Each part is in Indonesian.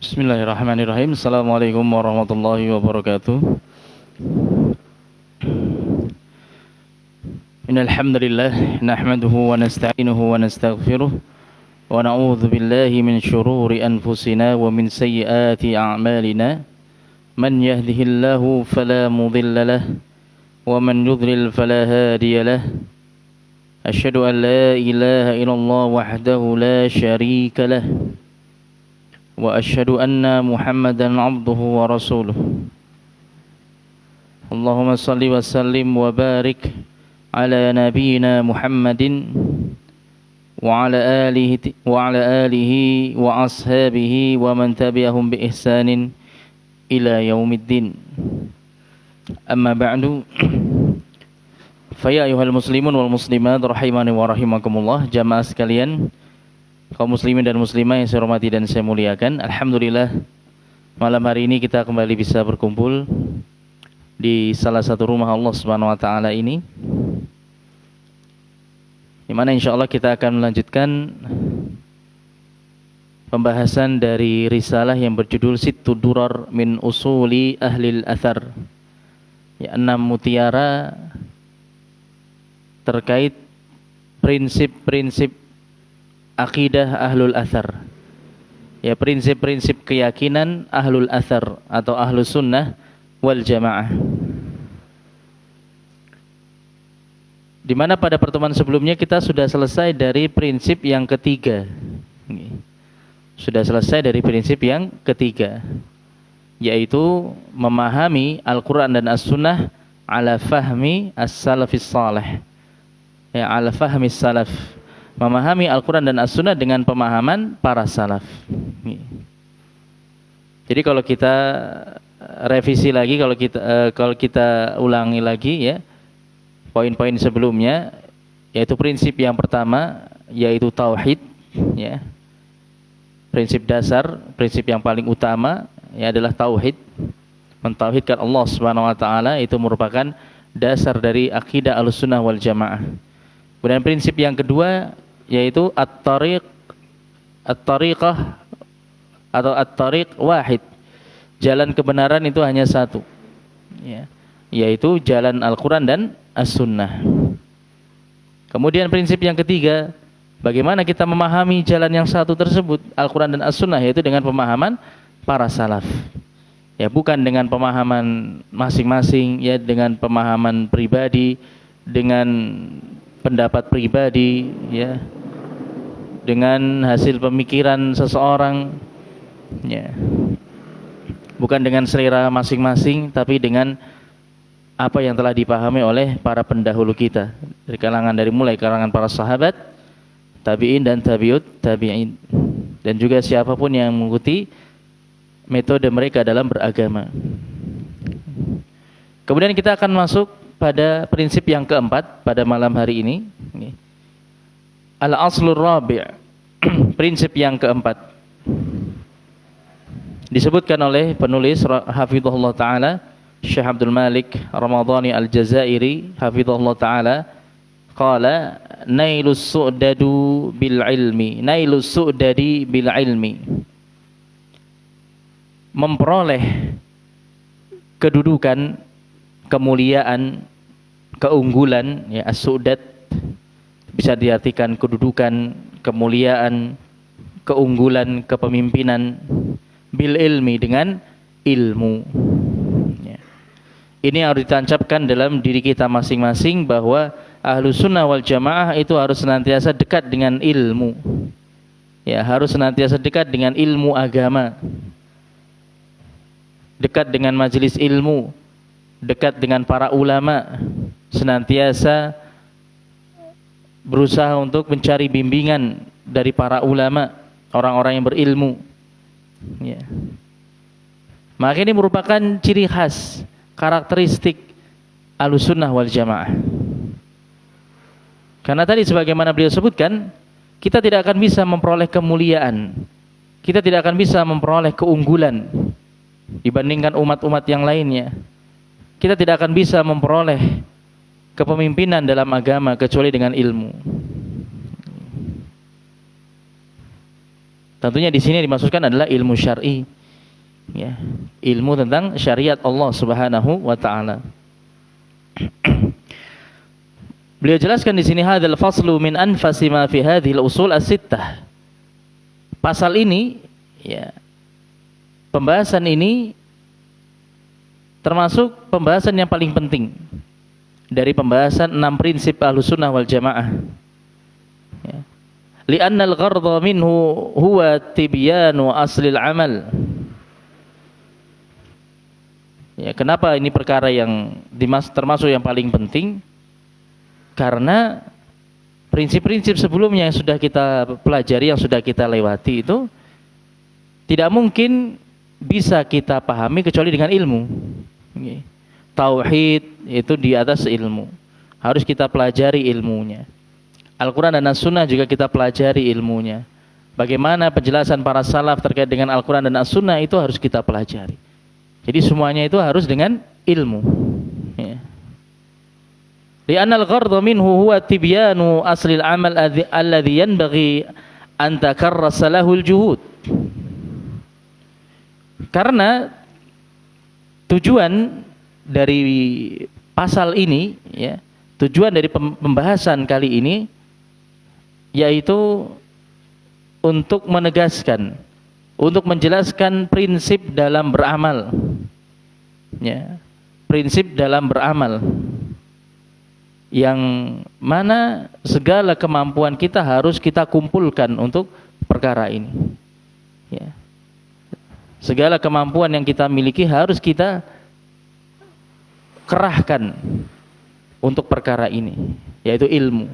Bismillahirrahmanirrahim. Assalamualaikum warahmatullahi wabarakatuh. Innal hamdalillah nahmaduhu wa nasta'inuhu wa nastaghfiruh wa na'udzu billahi min shururi anfusina wa min sayyiati a'malina. Man yahdihillahu fala mudilla lahu wa man yudlil fala hadiya lahu. Asyhadu an la ilaha illallah wahdahu la syarika lahu wa asyhadu anna Muhammadan abduhu wa rasuluh. Allahumma salli wa sallim wa barik ala nabiyyina Muhammadin wa ala alihi wa ashabihi wa man tabi'ahum bi ihsanin ila yaumiddin. Amma ba'du. Fa ya ayyuhal muslimun wal muslimat rahimani wa rahimakumullah, jamaah sekalian, kaum muslimin dan muslimah yang saya hormati dan saya muliakan. Alhamdulillah, malam hari ini kita kembali bisa berkumpul di salah satu rumah Allah Subhanahu wa taala ini, di mana insyaallah kita akan melanjutkan pembahasan dari risalah yang berjudul Sittu Durar min Usuli Ahlil Athar, ya, 6 mutiara terkait prinsip-prinsip akidah ahlul athar, ya, prinsip-prinsip keyakinan ahlul athar atau ahlus sunnah wal jamaah. Di mana pada pertemuan sebelumnya kita sudah selesai dari prinsip yang ketiga. Sudah selesai dari prinsip yang ketiga, yaitu memahami Al-Quran dan As-Sunnah ala fahmi as-salafis salih, ya, ala fahmi salaf, memahami Al-Quran dan As-Sunnah dengan pemahaman para salaf. Jadi kalau kita revisi lagi, kalau kita ulangi lagi, ya, poin-poin sebelumnya, yaitu prinsip yang pertama yaitu tauhid, ya. Prinsip dasar, prinsip yang paling utama, ya, adalah tauhid. Mentauhidkan Allah Subhanahu wa taala itu merupakan dasar dari akidah Ahlussunnah wal Jamaah. Kemudian prinsip yang kedua yaitu at-tariqah atau at-tariq wahid. Jalan kebenaran itu hanya satu, ya, yaitu jalan Al-Quran dan As-Sunnah. Kemudian prinsip yang ketiga, bagaimana kita memahami jalan yang satu tersebut, Al-Quran dan As-Sunnah, yaitu dengan pemahaman para salaf, ya, bukan dengan pemahaman masing-masing, ya, dengan pemahaman pribadi, dengan pendapat pribadi, ya, dengan hasil pemikiran seseorang, ya, bukan dengan selera masing-masing, tapi dengan apa yang telah dipahami oleh para pendahulu kita dari mulai kalangan para sahabat, tabi'in dan tabi'ut tabi'in, dan juga siapapun yang mengikuti metode mereka dalam beragama. Kemudian kita akan masuk pada prinsip yang keempat pada malam hari ini, al-aslur rabi', prinsip yang keempat. Disebutkan oleh penulis hafizahullah taala Syekh Abdul Malik Ramadhani Al-Jazairi hafizahullah taala, qala nailus su'dadu bil ilmi, nailus su'dadi bil ilmi, memperoleh kedudukan, kemuliaan, keunggulan, ya, as-su'dad bisa diartikan kedudukan, kemuliaan, keunggulan, kepemimpinan, bil ilmi, dengan ilmu, ya. Ini harus ditancapkan dalam diri kita masing-masing, bahwa Ahlus Sunnah wal Jamaah itu harus senantiasa dekat dengan ilmu, ya, harus senantiasa dekat dengan ilmu agama, dekat dengan majelis ilmu, dekat dengan para ulama, senantiasa berusaha untuk mencari bimbingan dari para ulama, orang-orang yang berilmu, ya. Maka ini merupakan ciri khas, karakteristik Ahlussunnah wal Jamaah. Karena tadi sebagaimana beliau sebutkan, kita tidak akan bisa memperoleh kemuliaan, kita tidak akan bisa memperoleh keunggulan dibandingkan umat-umat yang lainnya. Kita tidak akan bisa memperoleh kepemimpinan dalam agama kecuali dengan ilmu. Tentunya di sini dimaksudkan adalah ilmu syar'i, ya, ilmu tentang syariat Allah Subhanahu wa taala. Beliau jelaskan di sini hadzal faslu min anfasi ma fi hadhil usul as-sittah. Pasal ini, ya, pembahasan ini termasuk pembahasan yang paling penting dari pembahasan 6 prinsip Ahlussunnah wal Jamaah. Ya. Li'anna al-gharda minhu huwa tibyanu aslil amal. Ya, kenapa ini perkara yang termasuk yang paling penting? Karena prinsip-prinsip sebelumnya yang sudah kita pelajari, yang sudah kita lewati itu tidak mungkin bisa kita pahami kecuali dengan ilmu. Tauhid itu di atas ilmu, harus kita pelajari ilmunya. Al-Quran dan As-Sunnah juga kita pelajari ilmunya. Bagaimana penjelasan para salaf terkait dengan Al-Quran dan As-Sunnah itu harus kita pelajari. Jadi semuanya itu harus dengan ilmu. Ya. Li'anna al-gharda minhu huwa tibyanu aslil amal alladhi yanbaghi an takarrasa lahul juhud. Karena tujuan dari pasal ini, ya, tujuan dari pembahasan kali ini yaitu untuk menegaskan, untuk menjelaskan prinsip dalam beramal, ya, prinsip dalam beramal yang mana segala kemampuan kita harus kita kumpulkan untuk perkara ini, ya. Segala kemampuan yang kita miliki harus kita kerahkan untuk perkara ini, yaitu ilmu.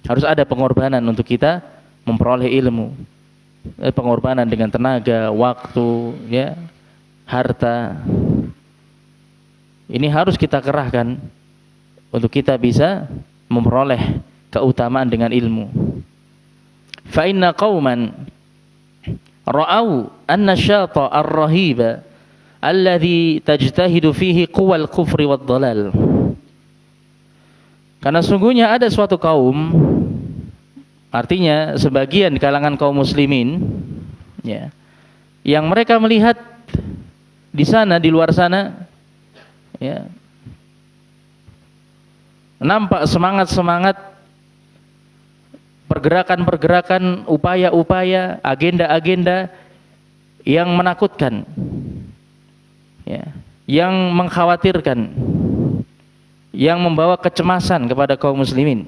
Harus ada pengorbanan untuk kita memperoleh ilmu. Pengorbanan dengan tenaga, waktu, ya, harta. Ini harus kita kerahkan untuk kita bisa memperoleh keutamaan dengan ilmu. Fa inna qauman ra'au anna syata ar-rahiba alladhi tajtahidu fihi quwal kufri wad dalal. Karena sungguhnya ada suatu kaum, artinya sebagian kalangan kaum muslimin, ya, yang mereka melihat di sana, di luar sana, ya, nampak semangat-semangat, pergerakan-pergerakan, upaya-upaya, agenda-agenda yang menakutkan, ya, yang mengkhawatirkan, yang membawa kecemasan kepada kaum muslimin,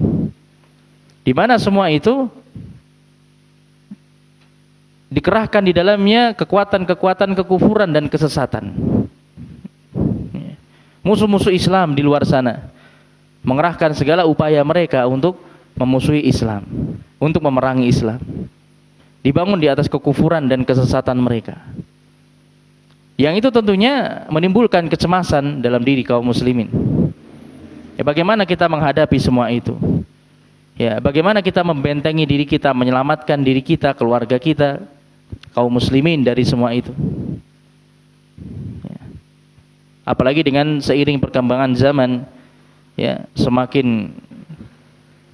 di mana semua itu dikerahkan di dalamnya kekuatan-kekuatan kekufuran dan kesesatan. Musuh-musuh Islam di luar sana mengerahkan segala upaya mereka untuk memusuhi Islam, untuk memerangi Islam, dibangun di atas kekufuran dan kesesatan mereka. Yang itu tentunya menimbulkan kecemasan dalam diri kaum muslimin. Ya, bagaimana kita menghadapi semua itu? Ya, bagaimana kita membentengi diri kita, menyelamatkan diri kita, keluarga kita, kaum muslimin dari semua itu? Ya. Apalagi dengan seiring perkembangan zaman, ya, semakin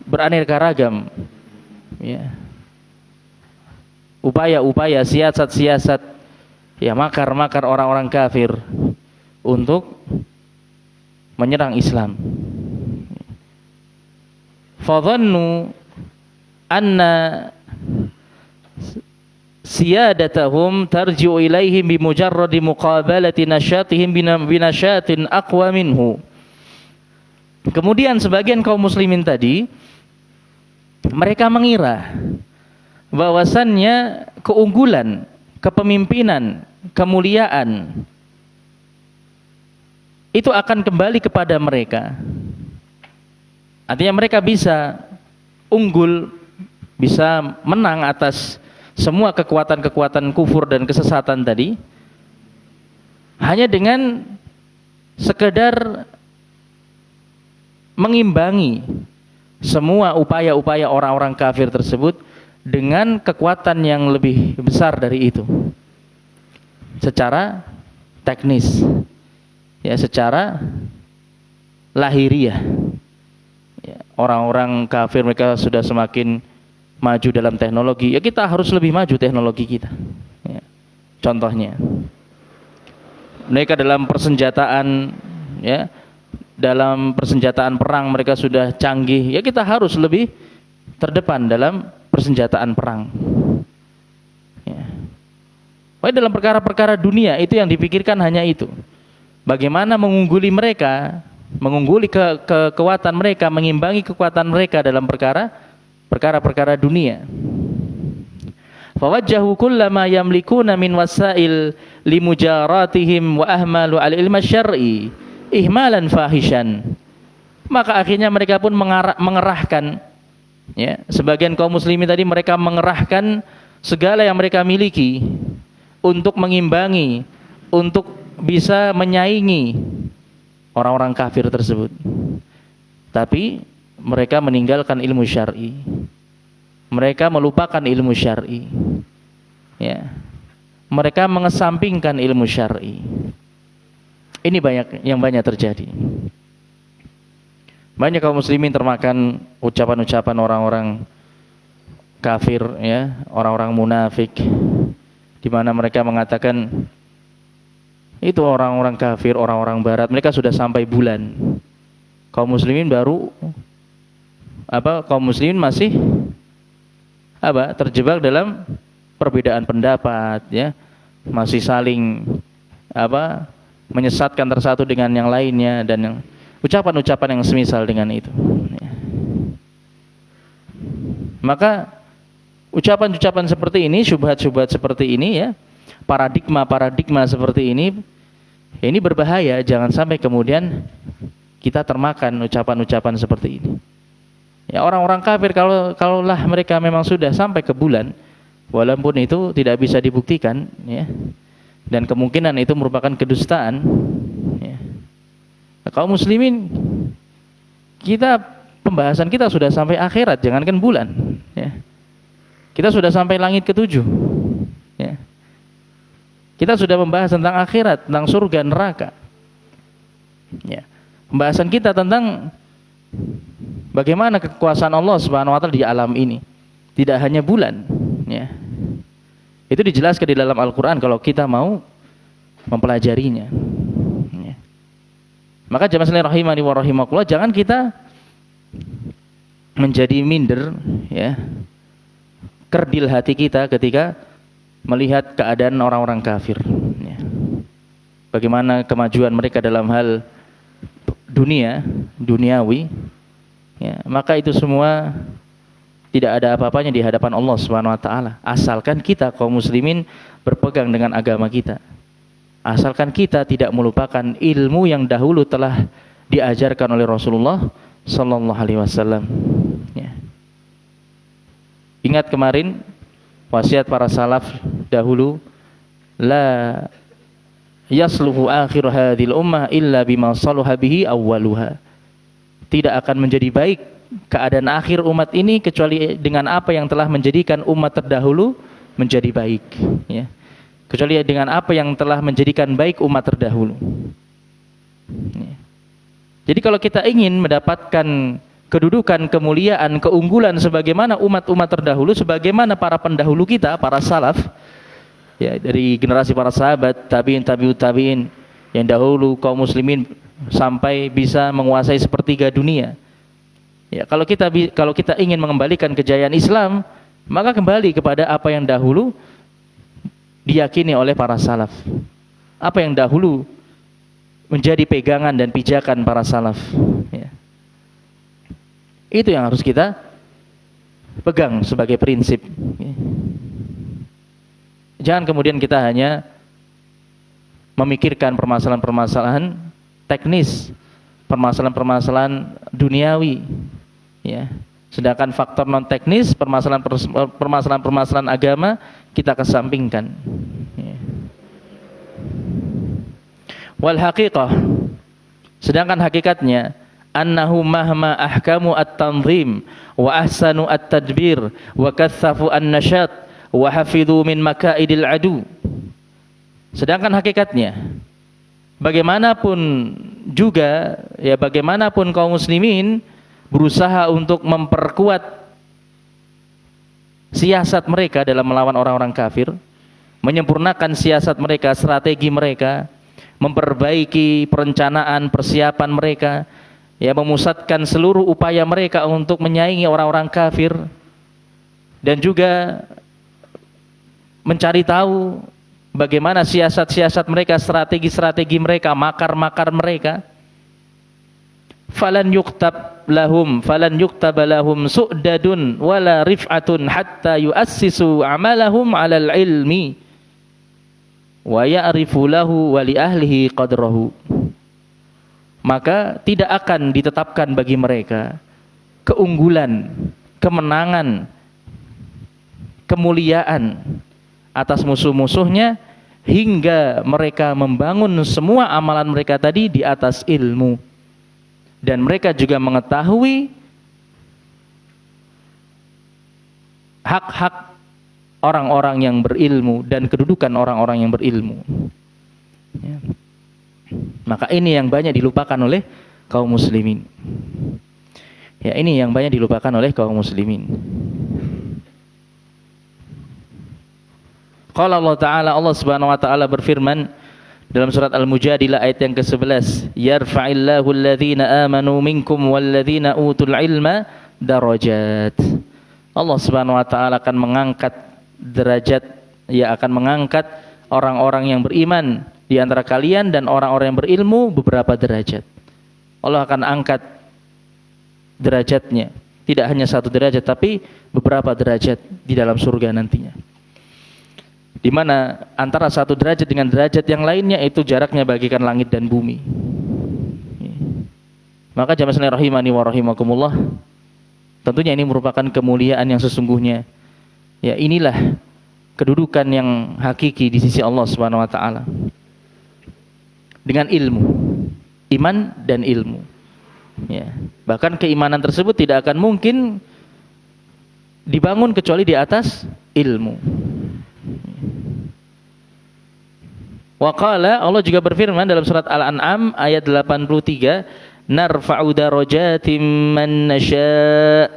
beraneka ragam, ya, upaya-upaya, siasat-siasat, ya, makar-makar orang-orang kafir untuk menyerang Islam. Fadhannu anna siyadatahum tarji'u ilaihim bimujarradi muqabalati nasyatihim binasyatin aqwa minhu. Kemudian sebagian kaum muslimin tadi mereka mengira bahwasannya keunggulan, kepemimpinan, kemuliaan itu akan kembali kepada mereka. Artinya mereka bisa unggul, bisa menang atas semua kekuatan-kekuatan kufur dan kesesatan tadi hanya dengan sekedar mengimbangi semua upaya-upaya orang-orang kafir tersebut dengan kekuatan yang lebih besar dari itu secara teknis, ya, secara lahiriah. Ya, orang-orang kafir mereka sudah semakin maju dalam teknologi, ya kita harus lebih maju teknologi kita. Ya. Contohnya, mereka dalam persenjataan, ya, dalam persenjataan perang mereka sudah canggih, ya kita harus lebih terdepan dalam persenjataan perang. Ya. Baik, dalam perkara-perkara dunia itu yang dipikirkan hanya itu. Bagaimana mengungguli mereka, mengungguli kekuatan mereka, mengimbangi kekuatan mereka dalam perkara-perkara dunia. Fawajjahu kullama yamlikuna min wasail limujaratihim wa ahmalu al-ilma syar'i ihmalan fahishan. Maka akhirnya mereka pun mengerahkan, ya, sebagian kaum muslimin tadi mereka mengerahkan segala yang mereka miliki untuk mengimbangi, untuk bisa menyaingi orang-orang kafir tersebut. Tapi mereka meninggalkan ilmu syar'i. Mereka melupakan ilmu syar'i. Ya. Mereka mengesampingkan ilmu syar'i. Ini banyak terjadi. Banyak kaum muslimin termakan ucapan-ucapan orang-orang kafir, ya, orang-orang munafik, di mana mereka mengatakan itu orang-orang kafir, orang-orang barat, mereka sudah sampai bulan. Kaum muslimin kaum muslimin masih terjebak dalam perbedaan pendapat, ya, masih saling menyesatkan tersatu dengan yang lainnya, dan yang ucapan-ucapan yang semisal dengan itu, ya. Maka ucapan-ucapan seperti ini, syubhat-syubhat seperti ini, ya, paradigma seperti ini berbahaya. Jangan sampai kemudian kita termakan ucapan-ucapan seperti ini. Ya, orang-orang kafir kalaulah mereka memang sudah sampai ke bulan, walaupun itu tidak bisa dibuktikan, ya, dan kemungkinan itu merupakan kedustaan, ya. Nah, kaum muslimin, pembahasan kita sudah sampai akhirat, jangankan bulan, ya. Kita sudah sampai langit ketujuh, ya. Kita sudah membahas tentang akhirat, tentang surga neraka, ya. Pembahasan kita tentang bagaimana kekuasaan Allah Subhanahu wa taala di alam ini, tidak hanya bulan, ya. Itu dijelaskan di dalam Al-Qur'an kalau kita mau mempelajarinya, ya. Maka jamaah sekalian rahimani wa rahimakumullah, jangan kita menjadi minder, ya, kerdil hati kita ketika melihat keadaan orang-orang kafir, ya. Bagaimana kemajuan mereka dalam hal duniawi, ya, maka itu semua tidak ada apa-apanya di hadapan Allah Subhanahu wa taala, asalkan kita kaum muslimin berpegang dengan agama kita, asalkan kita tidak melupakan ilmu yang dahulu telah diajarkan oleh Rasulullah sallallahu alaihi wasallam, ya. Ingat kemarin wasiat para salaf dahulu, la yasluhu akhir hadhil ummah illa bima saluha bihi awwaluha. Tidak akan menjadi baik keadaan akhir umat ini kecuali dengan apa yang telah menjadikan umat terdahulu menjadi baik, ya. Kecuali dengan apa yang telah menjadikan baik umat terdahulu, ya. Jadi kalau kita ingin mendapatkan kedudukan, kemuliaan, keunggulan sebagaimana umat-umat terdahulu, sebagaimana para pendahulu kita, para salaf, ya, dari generasi para sahabat, tabi'in, tabi'ut tabi'in yang dahulu kaum muslimin sampai bisa menguasai sepertiga dunia. Ya, kalau kita ingin mengembalikan kejayaan Islam, maka kembali kepada apa yang dahulu diyakini oleh para salaf. Apa yang dahulu menjadi pegangan dan pijakan para salaf, ya. Itu yang harus kita pegang sebagai prinsip, ya. Jangan kemudian kita hanya memikirkan permasalahan-permasalahan teknis, permasalahan-permasalahan duniawi, ya. Sedangkan faktor non teknis, permasalahan-permasalahan agama kita kesampingkan, ya. Wal haqiqah, sedangkan hakikatnya, annahu mahma ahkamu at-tanzim wa ahsanu at-tadbir wa kathafu an-nashat wa hafidhu min makaidil adu. Sedangkan hakikatnya, bagaimanapun juga, ya, bagaimanapun kaum muslimin berusaha untuk memperkuat siasat mereka dalam melawan orang-orang kafir, menyempurnakan siasat mereka, strategi mereka, memperbaiki perencanaan, persiapan mereka, ya, memusatkan seluruh upaya mereka untuk menyaingi orang-orang kafir, dan juga mencari tahu bagaimana siasat-siasat mereka, strategi-strategi mereka, makar-makar mereka. Falan yuktab lahum su'dadun wala rif'atun hatta yu'assisu amalahum 'alal ilmi wa ya'rifu lahu wa li ahlihi qadrahu. Maka tidak akan ditetapkan bagi mereka keunggulan, kemenangan, kemuliaan atas musuh-musuhnya hingga mereka membangun semua amalan mereka tadi di atas ilmu. Dan mereka juga mengetahui hak-hak orang-orang yang berilmu dan kedudukan orang-orang yang berilmu. Ya. Maka ini yang banyak dilupakan oleh kaum muslimin. Ya, ini yang banyak dilupakan oleh kaum muslimin. Qala Allah Ta'ala, Allah Subhanahu wa taala berfirman dalam surat Al-Mujadilah ayat yang ke-11, yarfa'illahu alladhina amanu minkum walladhina utul ilma darajat. Allah Subhanahu wa taala akan mengangkat derajat, ya, akan mengangkat orang-orang yang beriman di antara kalian dan orang-orang yang berilmu beberapa derajat. Allah akan angkat derajatnya, tidak hanya satu derajat tapi beberapa derajat di dalam surga nantinya. Di mana antara satu derajat dengan derajat yang lainnya itu jaraknya bagikan langit dan bumi. Maka jamaah sekalian rahimani wa rahimakumullah, tentunya ini merupakan kemuliaan yang sesungguhnya. Ya, inilah kedudukan yang hakiki di sisi Allah Subhanahu wa taala. Dengan ilmu, iman dan ilmu. Ya, bahkan keimanan tersebut tidak akan mungkin dibangun kecuali di atas ilmu. Wa qala, Allah juga berfirman dalam surat Al-An'am ayat 83, narfa'u darajatim man nasya'.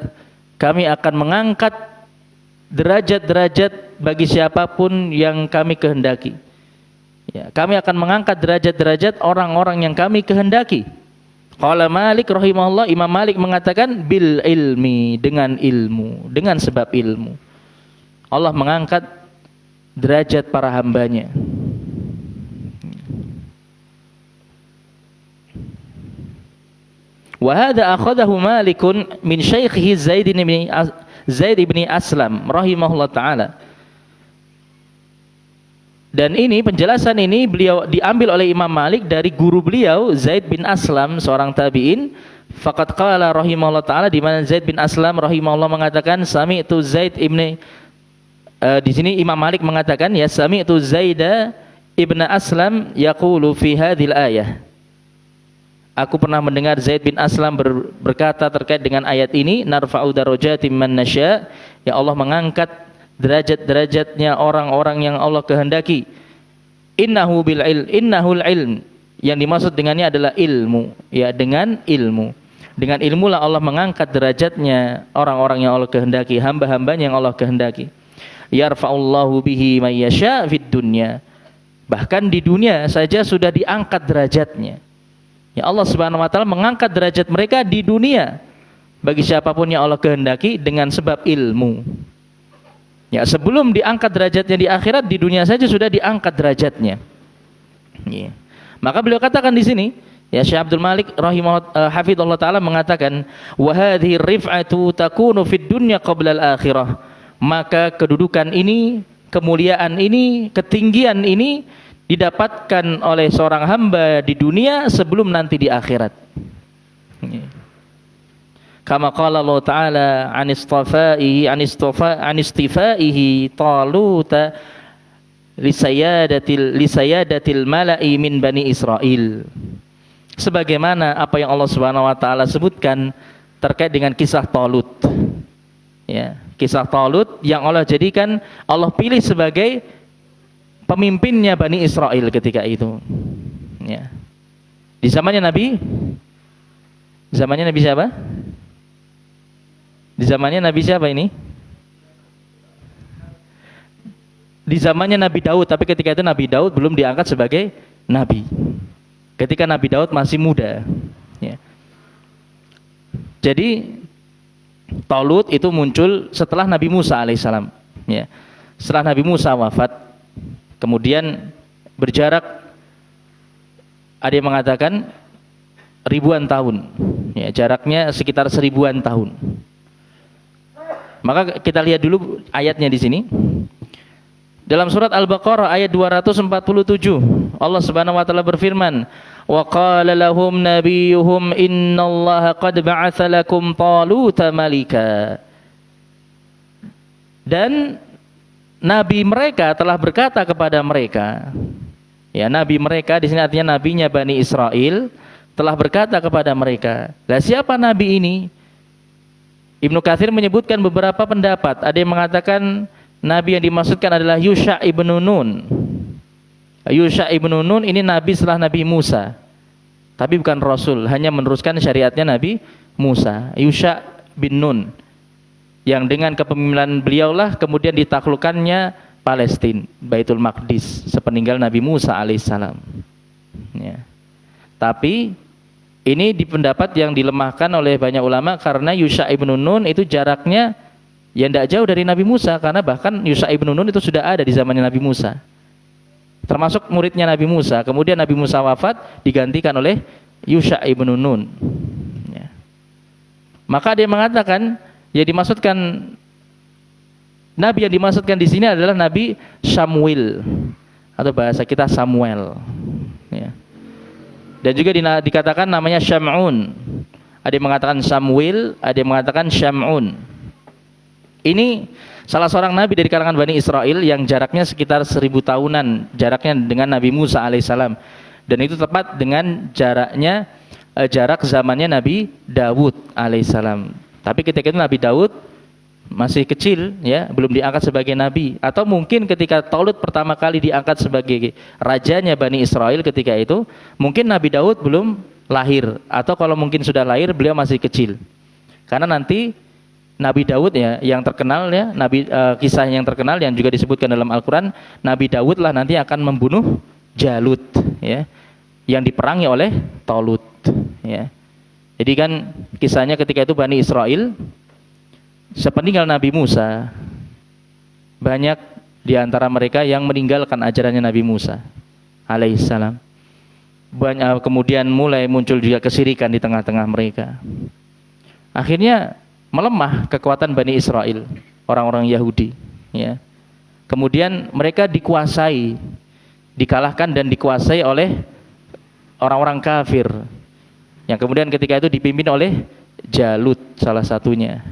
Kami akan mengangkat derajat-derajat bagi siapapun yang kami kehendaki. Ya, kami akan mengangkat derajat-derajat orang-orang yang kami kehendaki. Qala Malik rahimahullah, Imam Malik mengatakan bil ilmi, dengan ilmu, dengan sebab ilmu. Allah mengangkat derajat para hambanya. Wa hadza akhadahu Malikun min syaikhihi Zaid ibn Aslam rahimahullah taala. Dan ini, penjelasan ini beliau diambil oleh Imam Malik dari guru beliau Zaid bin Aslam, seorang tabi'in. Faqad qala rahimahullah taala, di mana Zaid bin Aslam rahimahullah mengatakan sami'tu Zaid ibn di sini Imam Malik mengatakan, ya, sami'tu Zaid ibn Aslam yaqulu fi hadhil ayah. Aku pernah mendengar Zaid bin Aslam berkata terkait dengan ayat ini, narfa'u darajatim man nasya', ya, Allah mengangkat derajat-derajatnya orang-orang yang Allah kehendaki. Innahul ilm, yang dimaksud dengannya adalah ilmu, ya, dengan ilmu. Dengan ilmu lah Allah mengangkat derajatnya orang-orang yang Allah kehendaki, hamba-hambanya yang Allah kehendaki. Yarfa'ullahu bihi may yasha' fid dunya. Bahkan di dunia saja sudah diangkat derajatnya. Ya, Allah Subhanahu wa taala mengangkat derajat mereka di dunia bagi siapapun yang Allah kehendaki dengan sebab ilmu. Ya, sebelum diangkat derajatnya di akhirat, di dunia saja sudah diangkat derajatnya. Ya. Maka beliau katakan di sini, ya, Syekh Abdul Malik hafizallahu taala mengatakan, wa hadhihi rif'atu takunu fid dunya qabla al-akhirah. Maka kedudukan ini, kemuliaan ini, ketinggian ini didapatkan oleh seorang hamba di dunia sebelum nanti di akhirat. Kama qala Allah Ta'ala anistifaihi Taluta lisayadatil mala'i min Bani Israel. Sebagaimana apa yang Allah Subhanahu wa taala sebutkan terkait dengan kisah Talut. Ya, kisah Talut yang Allah jadikan, Allah pilih sebagai pemimpinnya Bani Israel ketika itu. Ya. Di zamannya Nabi siapa? Di zamannya Nabi siapa ini? di zamannya Nabi Daud, tapi ketika itu Nabi Daud belum diangkat sebagai nabi. Ketika Nabi Daud masih muda. Ya. Jadi Talut itu muncul setelah Nabi Musa alaihissalam. Ya. Setelah Nabi Musa wafat, kemudian berjarak, ada yang mengatakan ribuan tahun. Ya, jaraknya sekitar 1000-an tahun. Maka kita lihat dulu ayatnya di sini. Dalam surat Al-Baqarah ayat 247, Allah Subhanahu wa taala berfirman, "Wa qala lahum nabiyuhum innallaha qad ba'atsa lakum Taluta malika." Dan nabi mereka telah berkata kepada mereka, ya, nabi mereka di sini artinya nabinya Bani Israel telah berkata kepada mereka. Lah siapa nabi ini? Ibnu Katsir menyebutkan beberapa pendapat. Ada yang mengatakan nabi yang dimaksudkan adalah Yusha ibnu Nun. Yusha ibnu Nun ini nabi setelah Nabi Musa, tapi bukan rasul, hanya meneruskan syariatnya Nabi Musa. Yusha bin Nun, yang dengan kepemimpinan beliaulah kemudian ditaklukkannya Palestina, Baitul Maqdis, sepeninggal Nabi Musa alaihissalam. Ya. Tapi ini di pendapat yang dilemahkan oleh banyak ulama karena Yusha ibnu Nun itu jaraknya yang tidak jauh dari Nabi Musa, karena bahkan Yusha ibnu Nun itu sudah ada di zamannya Nabi Musa, termasuk muridnya Nabi Musa. Kemudian Nabi Musa wafat, digantikan oleh Yusha ibnu Nun. Ya. Maka dia mengatakan, ya dimaksudkan nabi yang dimaksudkan di sini adalah Nabi Samuel, atau bahasa kita Samuel. Ya. Dan juga dikatakan namanya Syam'un. Ada yang mengatakan Samuel, ada yang mengatakan Syam'un. Ini salah seorang nabi dari kalangan Bani Israel yang jaraknya sekitar 1000 tahunan jaraknya dengan Nabi Musa alaihissalam. Dan itu tepat dengan jarak zamannya Nabi Daud alaihissalam. Tapi ketika itu Nabi Daud masih kecil, ya, belum diangkat sebagai nabi. Atau mungkin ketika Talut pertama kali diangkat sebagai rajanya Bani Israel ketika itu, mungkin Nabi Daud belum lahir, atau kalau mungkin sudah lahir beliau masih kecil. Karena nanti Nabi Daud, ya, yang terkenal, ya, kisah yang terkenal yang juga disebutkan dalam Al-Quran, Nabi Daud lah nanti akan membunuh Jalut, ya, yang diperangi oleh Talut, ya. Jadi kan kisahnya ketika itu Bani Israel sepeninggal Nabi Musa, banyak di antara mereka yang meninggalkan ajarannya Nabi Musa alaihissalam. Kemudian mulai muncul juga kesyirikan di tengah-tengah mereka. Akhirnya melemah kekuatan Bani Israel, orang-orang Yahudi. Ya. Kemudian mereka dikalahkan dan dikuasai oleh orang-orang kafir, yang kemudian ketika itu dipimpin oleh Jalut salah satunya.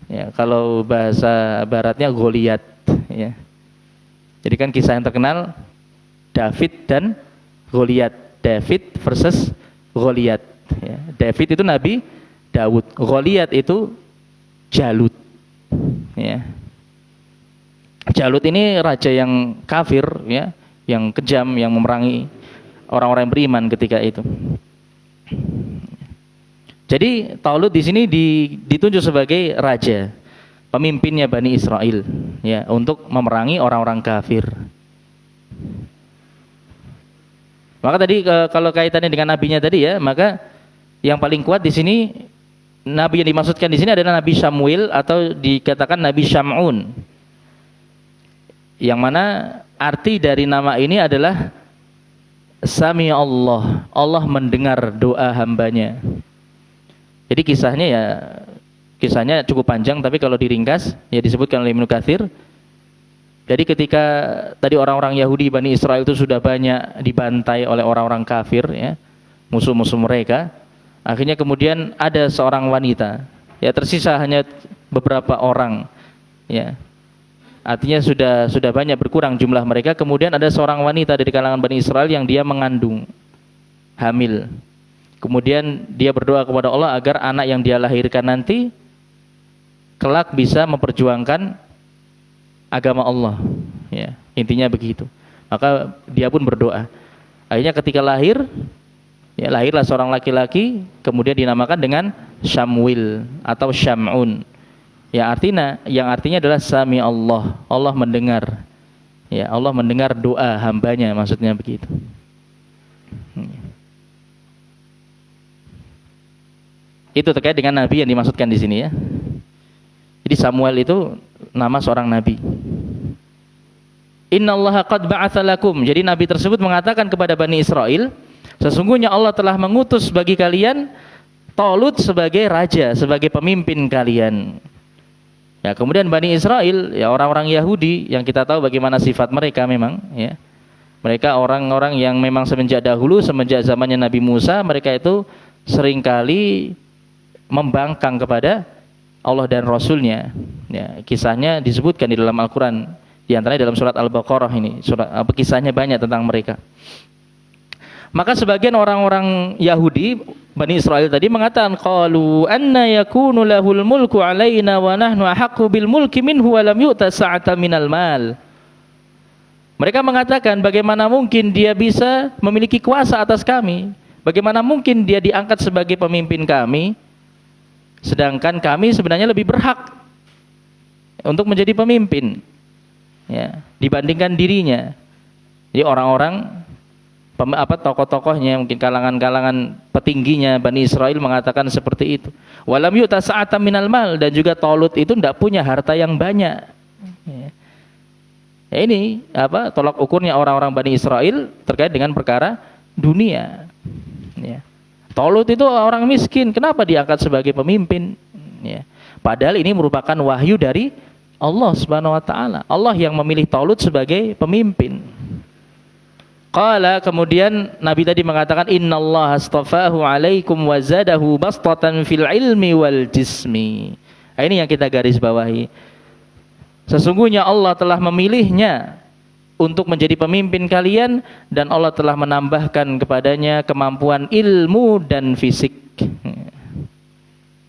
Ya, kalau bahasa baratnya Goliat, ya. Jadi kan kisah yang terkenal David dan Goliat, David versus Goliat, ya. David itu Nabi Daud, Goliat itu Jalut, ya. Jalut ini raja yang kafir, ya, yang kejam, yang memerangi orang-orang yang beriman ketika itu. Jadi Talut di sini ditunjuk sebagai raja, pemimpinnya Bani Israel, ya, untuk memerangi orang-orang kafir. Maka tadi kalau kaitannya dengan nabinya tadi, ya, maka yang paling kuat di sini nabi yang dimaksudkan di sini adalah Nabi Samuel, atau dikatakan Nabi Syam'un, yang mana arti dari nama ini adalah Sami Allah, Allah mendengar doa hambanya. Jadi kisahnya cukup panjang, tapi kalau diringkas, ya, disebutkan oleh Ibnu Katsir. Jadi ketika tadi orang-orang Yahudi Bani Israel itu sudah banyak dibantai oleh orang-orang kafir, ya, musuh-musuh mereka. Akhirnya kemudian ada seorang wanita, ya, tersisa hanya beberapa orang, ya. Artinya sudah banyak berkurang jumlah mereka. Kemudian ada seorang wanita dari kalangan Bani Israel yang dia mengandung, hamil. Kemudian dia berdoa kepada Allah agar anak yang dia lahirkan nanti kelak bisa memperjuangkan agama Allah, ya, intinya begitu. Maka dia pun berdoa. Akhirnya ketika lahir, ya, lahirlah seorang laki-laki, kemudian dinamakan dengan Samuel atau Syam'un. Yang artinya adalah Sami Allah, Allah mendengar. Ya, Allah mendengar doa hambanya, maksudnya begitu. Itu terkait dengan nabi yang dimaksudkan di sini ya. Jadi Samuel itu nama seorang nabi. Innallaha qad ba'atsa lakum. Jadi nabi tersebut mengatakan kepada Bani Israel, sesungguhnya Allah telah mengutus bagi kalian Talut sebagai raja, sebagai pemimpin kalian. Ya, kemudian Bani Israel, ya orang-orang Yahudi yang kita tahu bagaimana sifat mereka memang, ya. Mereka orang-orang yang memang semenjak dahulu, semenjak zamannya Nabi Musa, mereka itu seringkali membangkang kepada Allah dan Rasulnya. Ya, kisahnya disebutkan di dalam Al-Quran, di antaranya dalam surat Al-Baqarah ini. Kisahnya banyak tentang mereka. Maka sebagian orang-orang Yahudi, Bani Israel tadi mengatakan, qalu anna yakunu lahul mulku alaina wa nahnu ahaqqu bil mulki minhu wa lam yu'ta sa'atan minal mal. Mereka mengatakan, bagaimana mungkin dia bisa memiliki kuasa atas kami? Bagaimana mungkin dia diangkat sebagai pemimpin kami, sedangkan kami sebenarnya lebih berhak untuk menjadi pemimpin, ya, dibandingkan dirinya. Jadi orang-orang tokoh-tokohnya, mungkin kalangan-kalangan petingginya Bani Israel mengatakan seperti itu. Walam yu'ta sa'atan minal mal, dan juga Talut itu tidak punya harta yang banyak. Ya, ini tolak ukurnya orang-orang Bani Israel terkait dengan perkara dunia. Ya. Talut itu orang miskin, kenapa diangkat sebagai pemimpin? Ya. Padahal ini merupakan wahyu dari Allah Subhanahu wa taala. Allah yang memilih Talut sebagai pemimpin. Qala, kemudian Nabi tadi mengatakan, innallaha astafahu alaikum wa zadahu bastatan fil ilmi wal jismi. Nah, ini yang kita garis bawahi. Sesungguhnya Allah telah memilihnya untuk menjadi pemimpin kalian, dan Allah telah menambahkan kepadanya kemampuan ilmu dan fisik.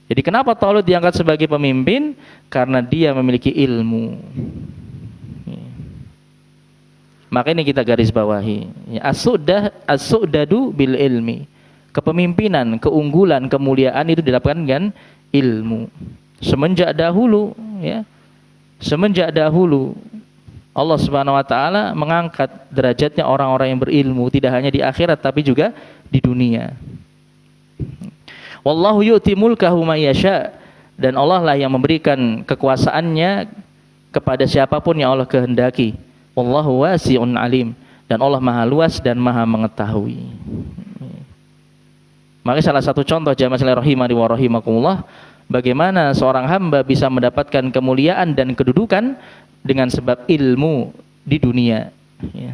Jadi kenapa Talut diangkat sebagai pemimpin? Karena dia memiliki ilmu. Maka ini kita garis bawahi. As-su'dadu bil ilmi. Kepemimpinan, keunggulan, kemuliaan itu didapatkan dengan ilmu. Semenjak dahulu, ya. Semenjak dahulu Allah Subhanahu wa taala mengangkat derajatnya orang-orang yang berilmu, tidak hanya di akhirat tapi juga di dunia. Wallahu yu'ti mulkahu may yasha, dan Allah lah yang memberikan kekuasaannya kepada siapapun yang Allah kehendaki. Wallahu wasi'un alim, dan Allah maha luas dan maha mengetahui. Maka salah satu contoh jamaah sekalian rahimani wa rahimakumullah, bagaimana seorang hamba bisa mendapatkan kemuliaan dan kedudukan dengan sebab ilmu di dunia. Ya.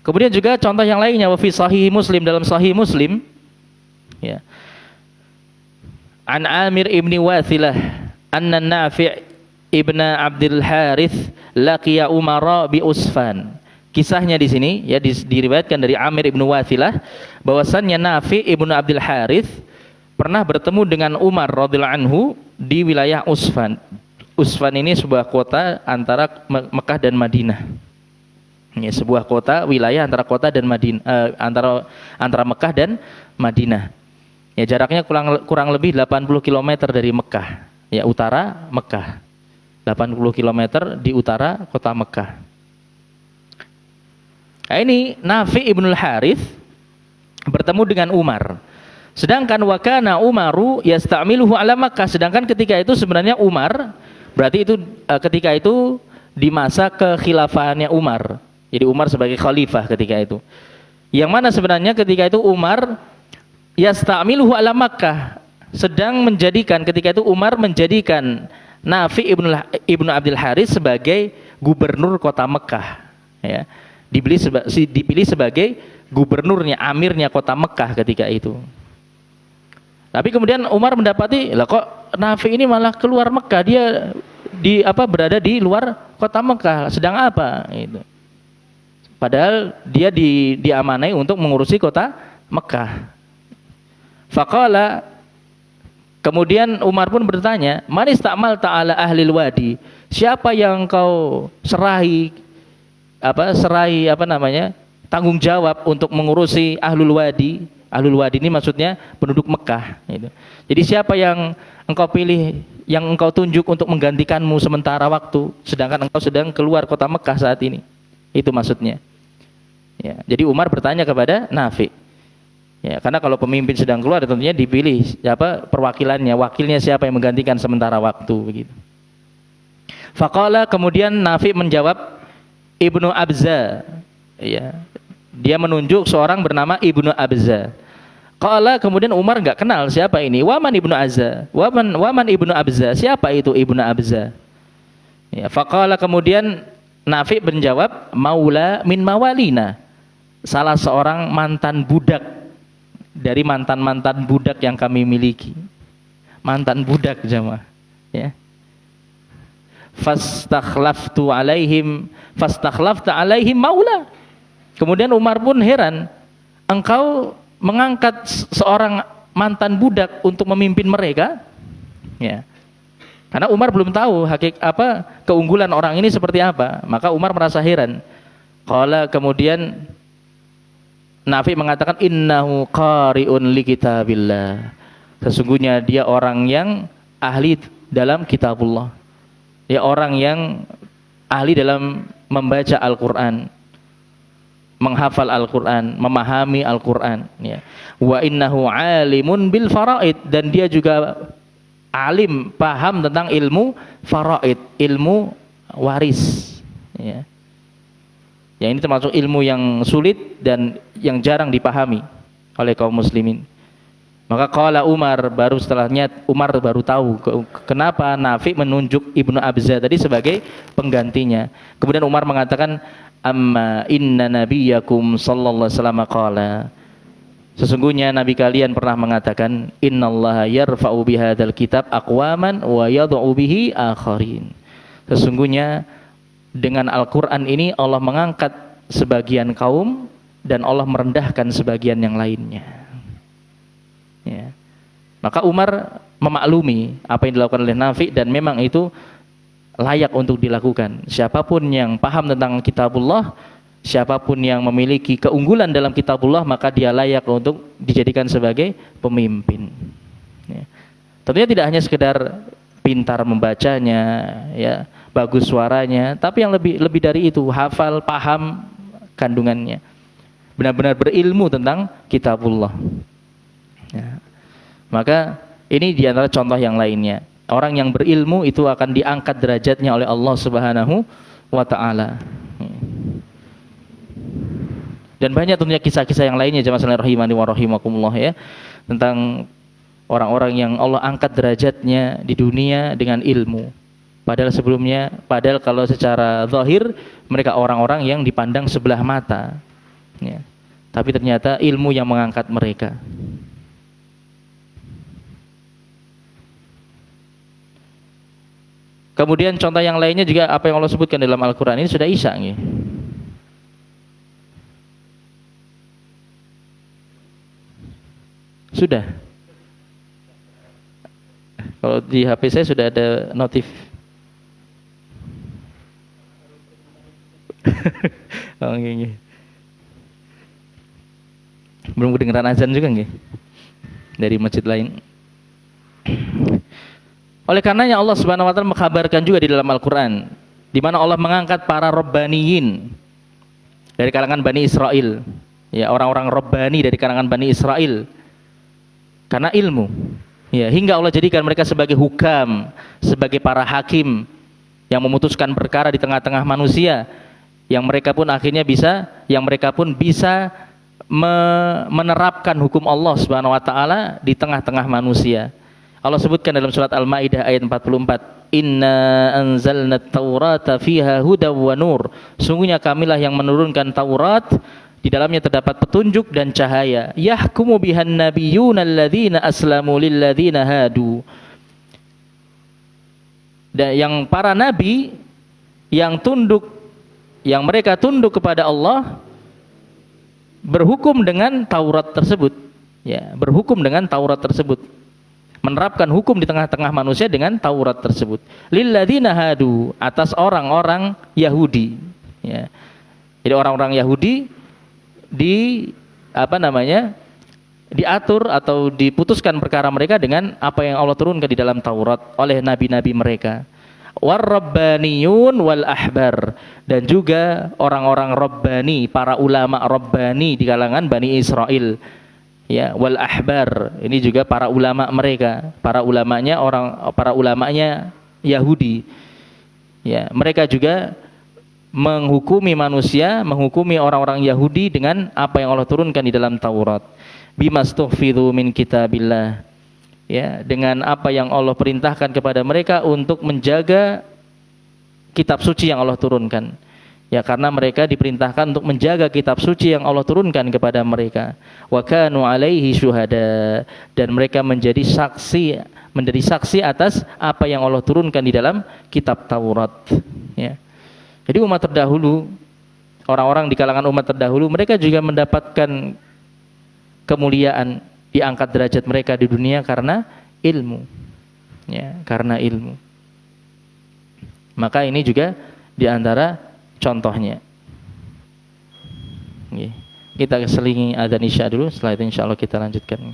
Kemudian juga contoh yang lainnya, wa fi sahih Muslim, dalam sahih Muslim, ya. An Amir ibni Wathilah anna Nafi' ibn Abdul Harith laqiya Umara bi Usfan. Kisahnya di sini ya diriwayatkan dari Amir ibn Wathilah bahwasannya Nafi' ibn Abdul Harith pernah bertemu dengan Umar radhiyallahu anhu di wilayah Usfan. Usfan ini sebuah kota antara Mekah dan Madinah. Ya, sebuah kota wilayah antara kota dan Madinah, antara Mekah dan Madinah. Ya, jaraknya kurang lebih 80 km dari Mekah. Ya, utara Mekah. 80 km di utara kota Mekah. Nah, ini Nafi' ibnul Harith bertemu dengan Umar. Sedangkan wakana Umaru yasta'miluhu ala Makkah. Sedangkan ketika itu sebenarnya Umar, berarti itu ketika itu di masa kekhilafahannya Umar. Jadi Umar sebagai khalifah ketika itu. Yang mana sebenarnya ketika itu Umar yasta'miluhu ala Makkah, sedang menjadikan, ketika itu Umar menjadikan Nafi' ibnu Abdul Harith sebagai gubernur kota Mekah, ya. Dipilih sebagai gubernurnya, amirnya kota Mekah ketika itu. Tapi kemudian Umar mendapati, lah kok Nafi' ini malah keluar Mekah, dia berada di luar kota Mekah, sedang apa itu. Padahal dia diamanai untuk mengurusi kota Mekah. Faqala, kemudian Umar pun bertanya, man istamal ta'ala ahlil wadi, siapa yang kau serahi tanggung jawab untuk mengurusi ahlul wadi. Ahlul wadi ini maksudnya penduduk Mekah gitu. Jadi siapa yang engkau pilih yang engkau tunjuk untuk menggantikanmu sementara waktu, sedangkan engkau sedang keluar kota Mekah saat ini. Itu maksudnya. Ya, jadi Umar bertanya kepada Nafi. Ya, karena kalau pemimpin sedang keluar tentunya dipilih siapa perwakilannya, wakilnya siapa yang menggantikan sementara waktu begitu. Faqala, kemudian Nafi menjawab, Ibnu Abza. Ya. Dia menunjuk seorang bernama Ibnu Abza. Qala, kemudian Umar enggak kenal siapa ini. Waman Ibnu Abza? Waman Ibnu Abza? Siapa itu Ibnu Abza? Ya, faqala, kemudian Nafi menjawab, maula min mawalina. Salah seorang mantan budak dari mantan-mantan budak yang kami miliki. Mantan budak jemaah, ya. Fastakhlafta alaihim maula. Kemudian Umar pun heran, engkau mengangkat seorang mantan budak untuk memimpin mereka, ya. Karena Umar belum tahu keunggulan orang ini seperti apa, maka Umar merasa heran. Qala, kemudian Nafi mengatakan, innahu qari'un li kitabillah. Sesungguhnya dia orang yang ahli dalam kitabullah. Ya, orang yang ahli dalam membaca Al-Qur'an, menghafal Al-Qur'an, memahami Al-Qur'an, ya. Wa innahu alimun bil faraid, dan dia juga alim, paham tentang ilmu faraid, ilmu waris, ya. Ya, ini termasuk ilmu yang sulit dan yang jarang dipahami oleh kaum muslimin. Maka qala Umar, baru setelahnya Umar baru tahu kenapa Nafi menunjuk Ibnu Abza tadi sebagai penggantinya. Kemudian Umar mengatakan, amma inna nabiyakum sallallahu alaihi wasallam qala, sesungguhnya nabi kalian pernah mengatakan, innallaha yarfa'u bihadzal kitab aqwaman wa yad'u bihi akharin. Sesungguhnya dengan Al-Qur'an ini Allah mengangkat sebagian kaum dan Allah merendahkan sebagian yang lainnya. Ya. Maka Umar memaklumi apa yang dilakukan oleh Nafi, dan memang itu layak untuk dilakukan. Siapapun yang paham tentang kitabullah, siapapun yang memiliki keunggulan dalam kitabullah, maka dia layak untuk dijadikan sebagai pemimpin. Ya. Tentunya tidak hanya sekedar pintar membacanya, ya, bagus suaranya, tapi yang lebih dari itu, hafal, paham kandungannya, benar-benar berilmu tentang kitabullah. Ya. Maka ini diantara contoh yang lainnya. Orang yang berilmu itu akan diangkat derajatnya oleh Allah Subhanahu wa ta'ala. Dan banyak tentunya kisah-kisah yang lainnya, jemaah sekalian rahimani wa rahimakumullah, ya, tentang orang-orang yang Allah angkat derajatnya di dunia dengan ilmu. Padahal kalau secara zahir mereka orang-orang yang dipandang sebelah mata, ya. Tapi ternyata ilmu yang mengangkat mereka. Kemudian contoh yang lainnya juga apa yang Allah sebutkan dalam Al-Quran ini sudah isya, ya. Sudah. Kalau di HP saya sudah ada notif. Oh, gini. Belum kedengeran azan juga nggih dari masjid lain. Oleh karenanya Allah Subhanahu wa taala mengkabarkan juga di dalam Al-Qur'an, di mana Allah mengangkat para rabbaniyin dari kalangan Bani Israel. Ya, orang-orang rabbani dari kalangan Bani Israel karena ilmu. Ya, hingga Allah jadikan mereka sebagai hukam, sebagai para hakim yang memutuskan perkara di tengah-tengah manusia, yang mereka pun akhirnya bisa menerapkan hukum Allah Subhanahu wa taala di tengah-tengah manusia. Allah sebutkan dalam surat Al-Maidah ayat 44, inna anzalna at-taurata fiha hudaw wa nur. Sungguhnya kamilah yang menurunkan Taurat, di dalamnya terdapat petunjuk dan cahaya. Yahkumu bihan nabiyyuna alladzina aslamu lilladzina hadu. Dan yang para nabi yang mereka tunduk kepada Allah berhukum dengan Taurat tersebut. Ya, berhukum dengan Taurat tersebut. Menerapkan hukum di tengah-tengah manusia dengan Taurat tersebut. Lilladzina hadu, atas orang-orang Yahudi. Ya. Jadi orang-orang Yahudi diatur atau diputuskan perkara mereka dengan apa yang Allah turunkan di dalam Taurat oleh nabi-nabi mereka. Warrabbaniyun wal ahbar, dan juga orang-orang rabbani, para ulama rabbani di kalangan Bani Israel, ya, wal ahbar, ini juga para ulama mereka, para ulamanya Yahudi, ya, mereka juga menghukumi manusia, menghukumi orang-orang Yahudi dengan apa yang Allah turunkan di dalam Taurat. Bimastuhfidhu min kitabillah, ya, dengan apa yang Allah perintahkan kepada mereka untuk menjaga kitab suci yang Allah turunkan. Ya, karena mereka diperintahkan untuk menjaga kitab suci yang Allah turunkan kepada mereka. Wa kanu alaihi syuhada, dan mereka menjadi saksi atas apa yang Allah turunkan di dalam kitab Taurat, ya. Jadi umat terdahulu, orang-orang di kalangan umat terdahulu, mereka juga mendapatkan kemuliaan, diangkat derajat mereka di dunia karena ilmu, ya, karena ilmu. Maka ini juga diantara contohnya. Kita selingi adzan Isya dulu, setelah itu insya Allah kita lanjutkan.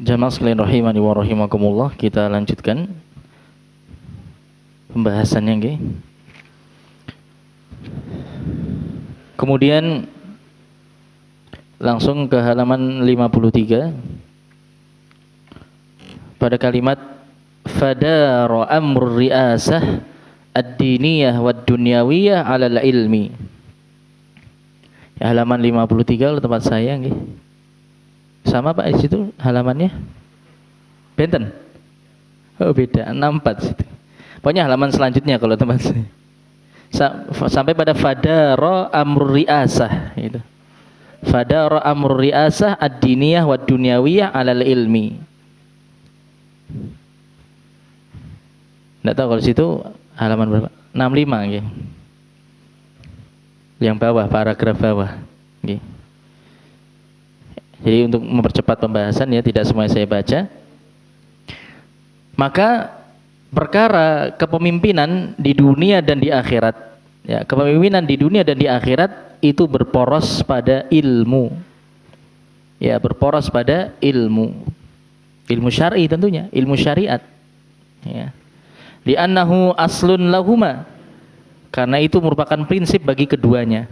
Jamaah sekalian rahimani wa rahimakumullah, kita lanjutkan pembahasannya, nggih. Kemudian langsung ke halaman 53. pada kalimat fadara amrul riasah ad-diniyah wad dunyawiyah 'alal ilmi. Ya, halaman 53 tempat saya nggih. Sama Pak di situ halamannya? Benten. Oh beda, 64 situ. Pokoknya halaman selanjutnya kalau tempat saya. Sampai pada fadara amrul riasah itu. Fadara amrul riasah ad-diniyah wad dunyawiyah 'alal ilmi. Enggak tahu kalau situ halaman berapa? 65 nggih. Yang bawah, paragraf bawah. Nggih. Jadi untuk mempercepat pembahasan ya, tidak semua saya baca. Maka perkara kepemimpinan di dunia dan di akhirat, ya, kepemimpinan di dunia dan di akhirat itu berporos pada ilmu. Ya, berporos pada ilmu. Ilmu syar'i tentunya, ilmu syariat. Ya. Li'annahu aslun lahuma, karena itu merupakan prinsip bagi keduanya,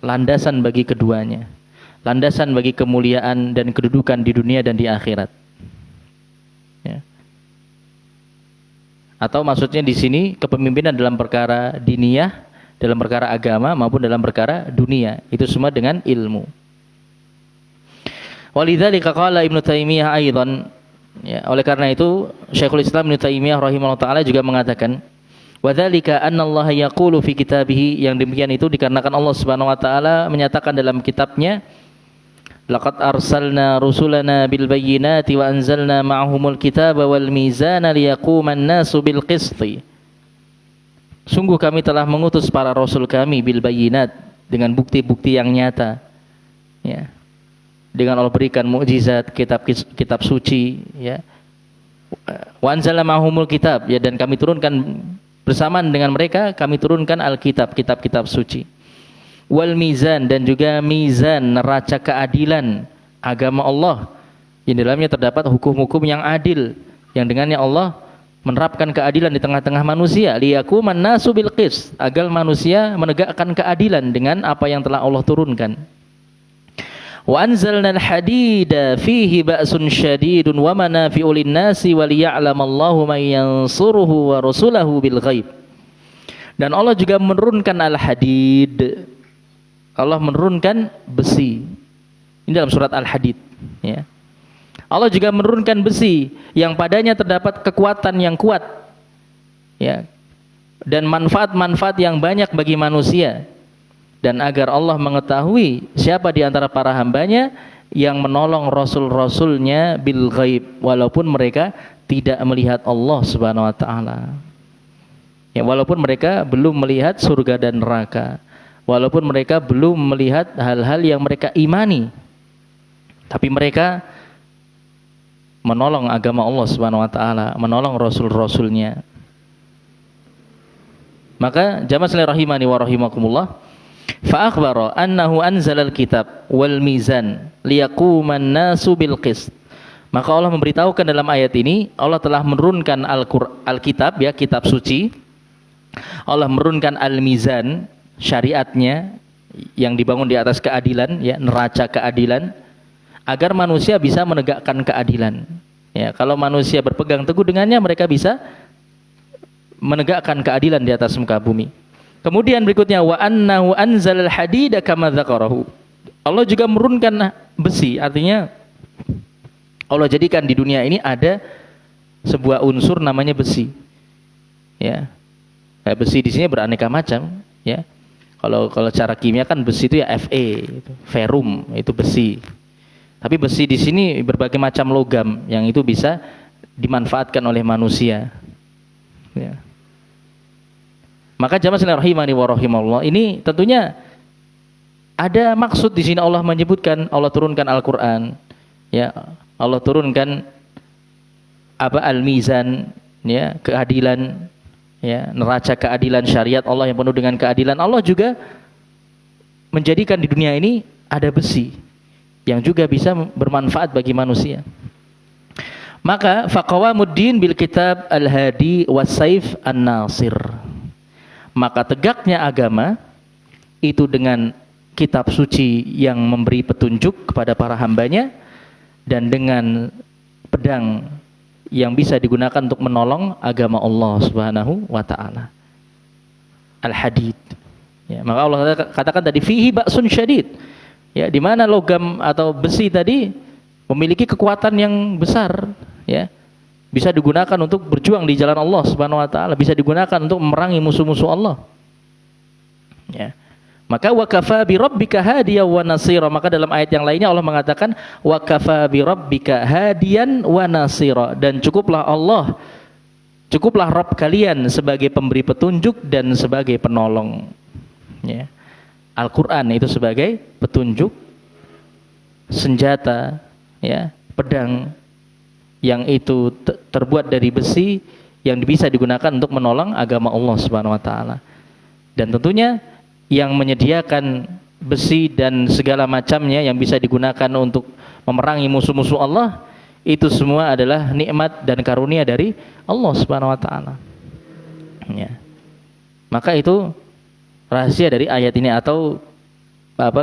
landasan bagi keduanya, landasan bagi kemuliaan dan kedudukan di dunia dan di akhirat. Ya. Atau maksudnya di sini kepemimpinan dalam perkara diniyah, dalam perkara agama maupun dalam perkara dunia, itu semua dengan ilmu. Walidzalika qala Ibnu Taimiyah aidan. Ya, oleh karena itu Syekhul Islam Ibnu Taimiyah rahimahullah taala juga mengatakan, wa dzalika anna Allah yaqulu fi kitabih, yang demikian itu dikarenakan Allah Subhanahu wa taala menyatakan dalam kitabnya, laqad arsalna rusulana bil bayyinati wa anzalna ma'ahumul kitaba wal mizana liyaquman nasu bil qisti. Sungguh kami telah mengutus para rasul kami bil bayyinat, dengan bukti-bukti yang nyata. Ya. Dengan Allah berikan mukjizat, kitab suci, ya. Wa anzalna ma'ahumul kitab, ya, dan kami turunkan bersamaan dengan mereka, kami turunkan Alkitab, kitab-kitab suci. Wal mizan, dan juga mizan, neraca keadilan agama Allah, yang dalamnya terdapat hukum-hukum yang adil, yang dengannya Allah menerapkan keadilan di tengah-tengah manusia. Liyaquman nasu bil qist, agar manusia menegakkan keadilan dengan apa yang telah Allah turunkan. Wa anzalna al-hadida fihi ba'sun syadidun wa manafi'u lin-nasi wa liya'lamallahu man yansuruhu wa rasulahu bil ghaib. Dan Allah juga menurunkan al-hadid. Allah menurunkan besi. Ini dalam surat Al-Hadid, ya. Allah juga menurunkan besi yang padanya terdapat kekuatan yang kuat, ya, dan manfaat-manfaat yang banyak bagi manusia. Dan agar Allah mengetahui siapa di antara para hambanya yang menolong rasul-rasulnya bil ghaib, walaupun mereka tidak melihat Allah Subhanahu wa taala. Ya, walaupun mereka belum melihat surga dan neraka, walaupun mereka belum melihat hal-hal yang mereka imani, tapi mereka menolong agama Allah Subhanahu wa taala, menolong rasul-rasulnya. Maka jamaah sekalian rahimani wa rahimakumullah, fa akhbara annahu anzalal kitab wal mizan liyaquman nasu bil qist. Maka Allah memberitahukan dalam ayat ini, Allah telah menurunkan Alkitab, ya, kitab suci. Allah menurunkan al-mizan, syariatnya yang dibangun di atas keadilan, ya, neraca keadilan, agar manusia bisa menegakkan keadilan. Ya, kalau manusia berpegang teguh dengannya, mereka bisa menegakkan keadilan di atas muka bumi. Kemudian berikutnya, wa annahu anzalal hadida kama dzakarahu. Allah juga menurunkan besi, artinya Allah jadikan di dunia ini ada sebuah unsur namanya besi. Ya. Besi di sini beraneka macam, ya. Kalau cara kimia kan besi itu ya Fe, itu ferrum, itu besi. Tapi besi di sini berbagai macam logam yang itu bisa dimanfaatkan oleh manusia. Ya. Maka jamaah sekalian rahimani wa rahimallah, ini tentunya ada maksud di sini. Allah menyebutkan, Allah turunkan Al-Qur'an, ya, Allah turunkan al-mizan, ya, keadilan, ya, neraca keadilan, syariat Allah yang penuh dengan keadilan. Allah juga menjadikan di dunia ini ada besi yang juga bisa bermanfaat bagi manusia. Maka faqawamuddin bil kitab al-hadi was saif an-nasir. Maka tegaknya agama itu dengan kitab suci yang memberi petunjuk kepada para hambanya, dan dengan pedang yang bisa digunakan untuk menolong agama Allah Subhanahu wa taala. Al-hadid. Ya, maka Allah katakan tadi fihi ba'sun syadid. Ya, di mana logam atau besi tadi memiliki kekuatan yang besar, ya. Bisa digunakan untuk berjuang di jalan Allah Subhanahu wa taala, bisa digunakan untuk memerangi musuh-musuh Allah. Ya. Maka wa kafa bi rabbika hadiyan wa nasira. Maka dalam ayat yang lainnya Allah mengatakan wa kafa bi rabbika hadiyan wa nasira, dan cukuplah Allah, cukuplah Rabb kalian sebagai pemberi petunjuk dan sebagai penolong. Ya. Al-Qur'an itu sebagai petunjuk, senjata, ya, pedang yang itu terbuat dari besi yang bisa digunakan untuk menolong agama Allah Subhanahu wa taala. Dan tentunya yang menyediakan besi dan segala macamnya yang bisa digunakan untuk memerangi musuh-musuh Allah, itu semua adalah nikmat dan karunia dari Allah Subhanahu wa taala. Ya. Maka itu rahasia dari ayat ini, atau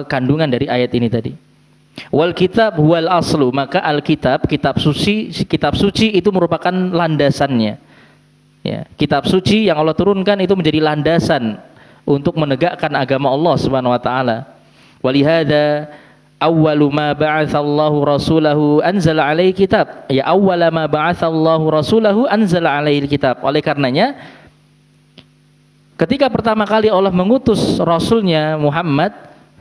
kandungan dari ayat ini tadi. Wal kitab wal aslu, maka alkitab, kitab suci itu merupakan landasannya. Ya, kitab suci yang Allah turunkan itu menjadi landasan untuk menegakkan agama Allah Subhanahu wa taala. Walihada awwalu ma ba'atsallahu rasulahu anzala alaihi kitab. Ya, awwala ma ba'atsallahu rasulahu anzala alaihi kitab. Oleh karenanya ketika pertama kali Allah mengutus rasulnya Muhammad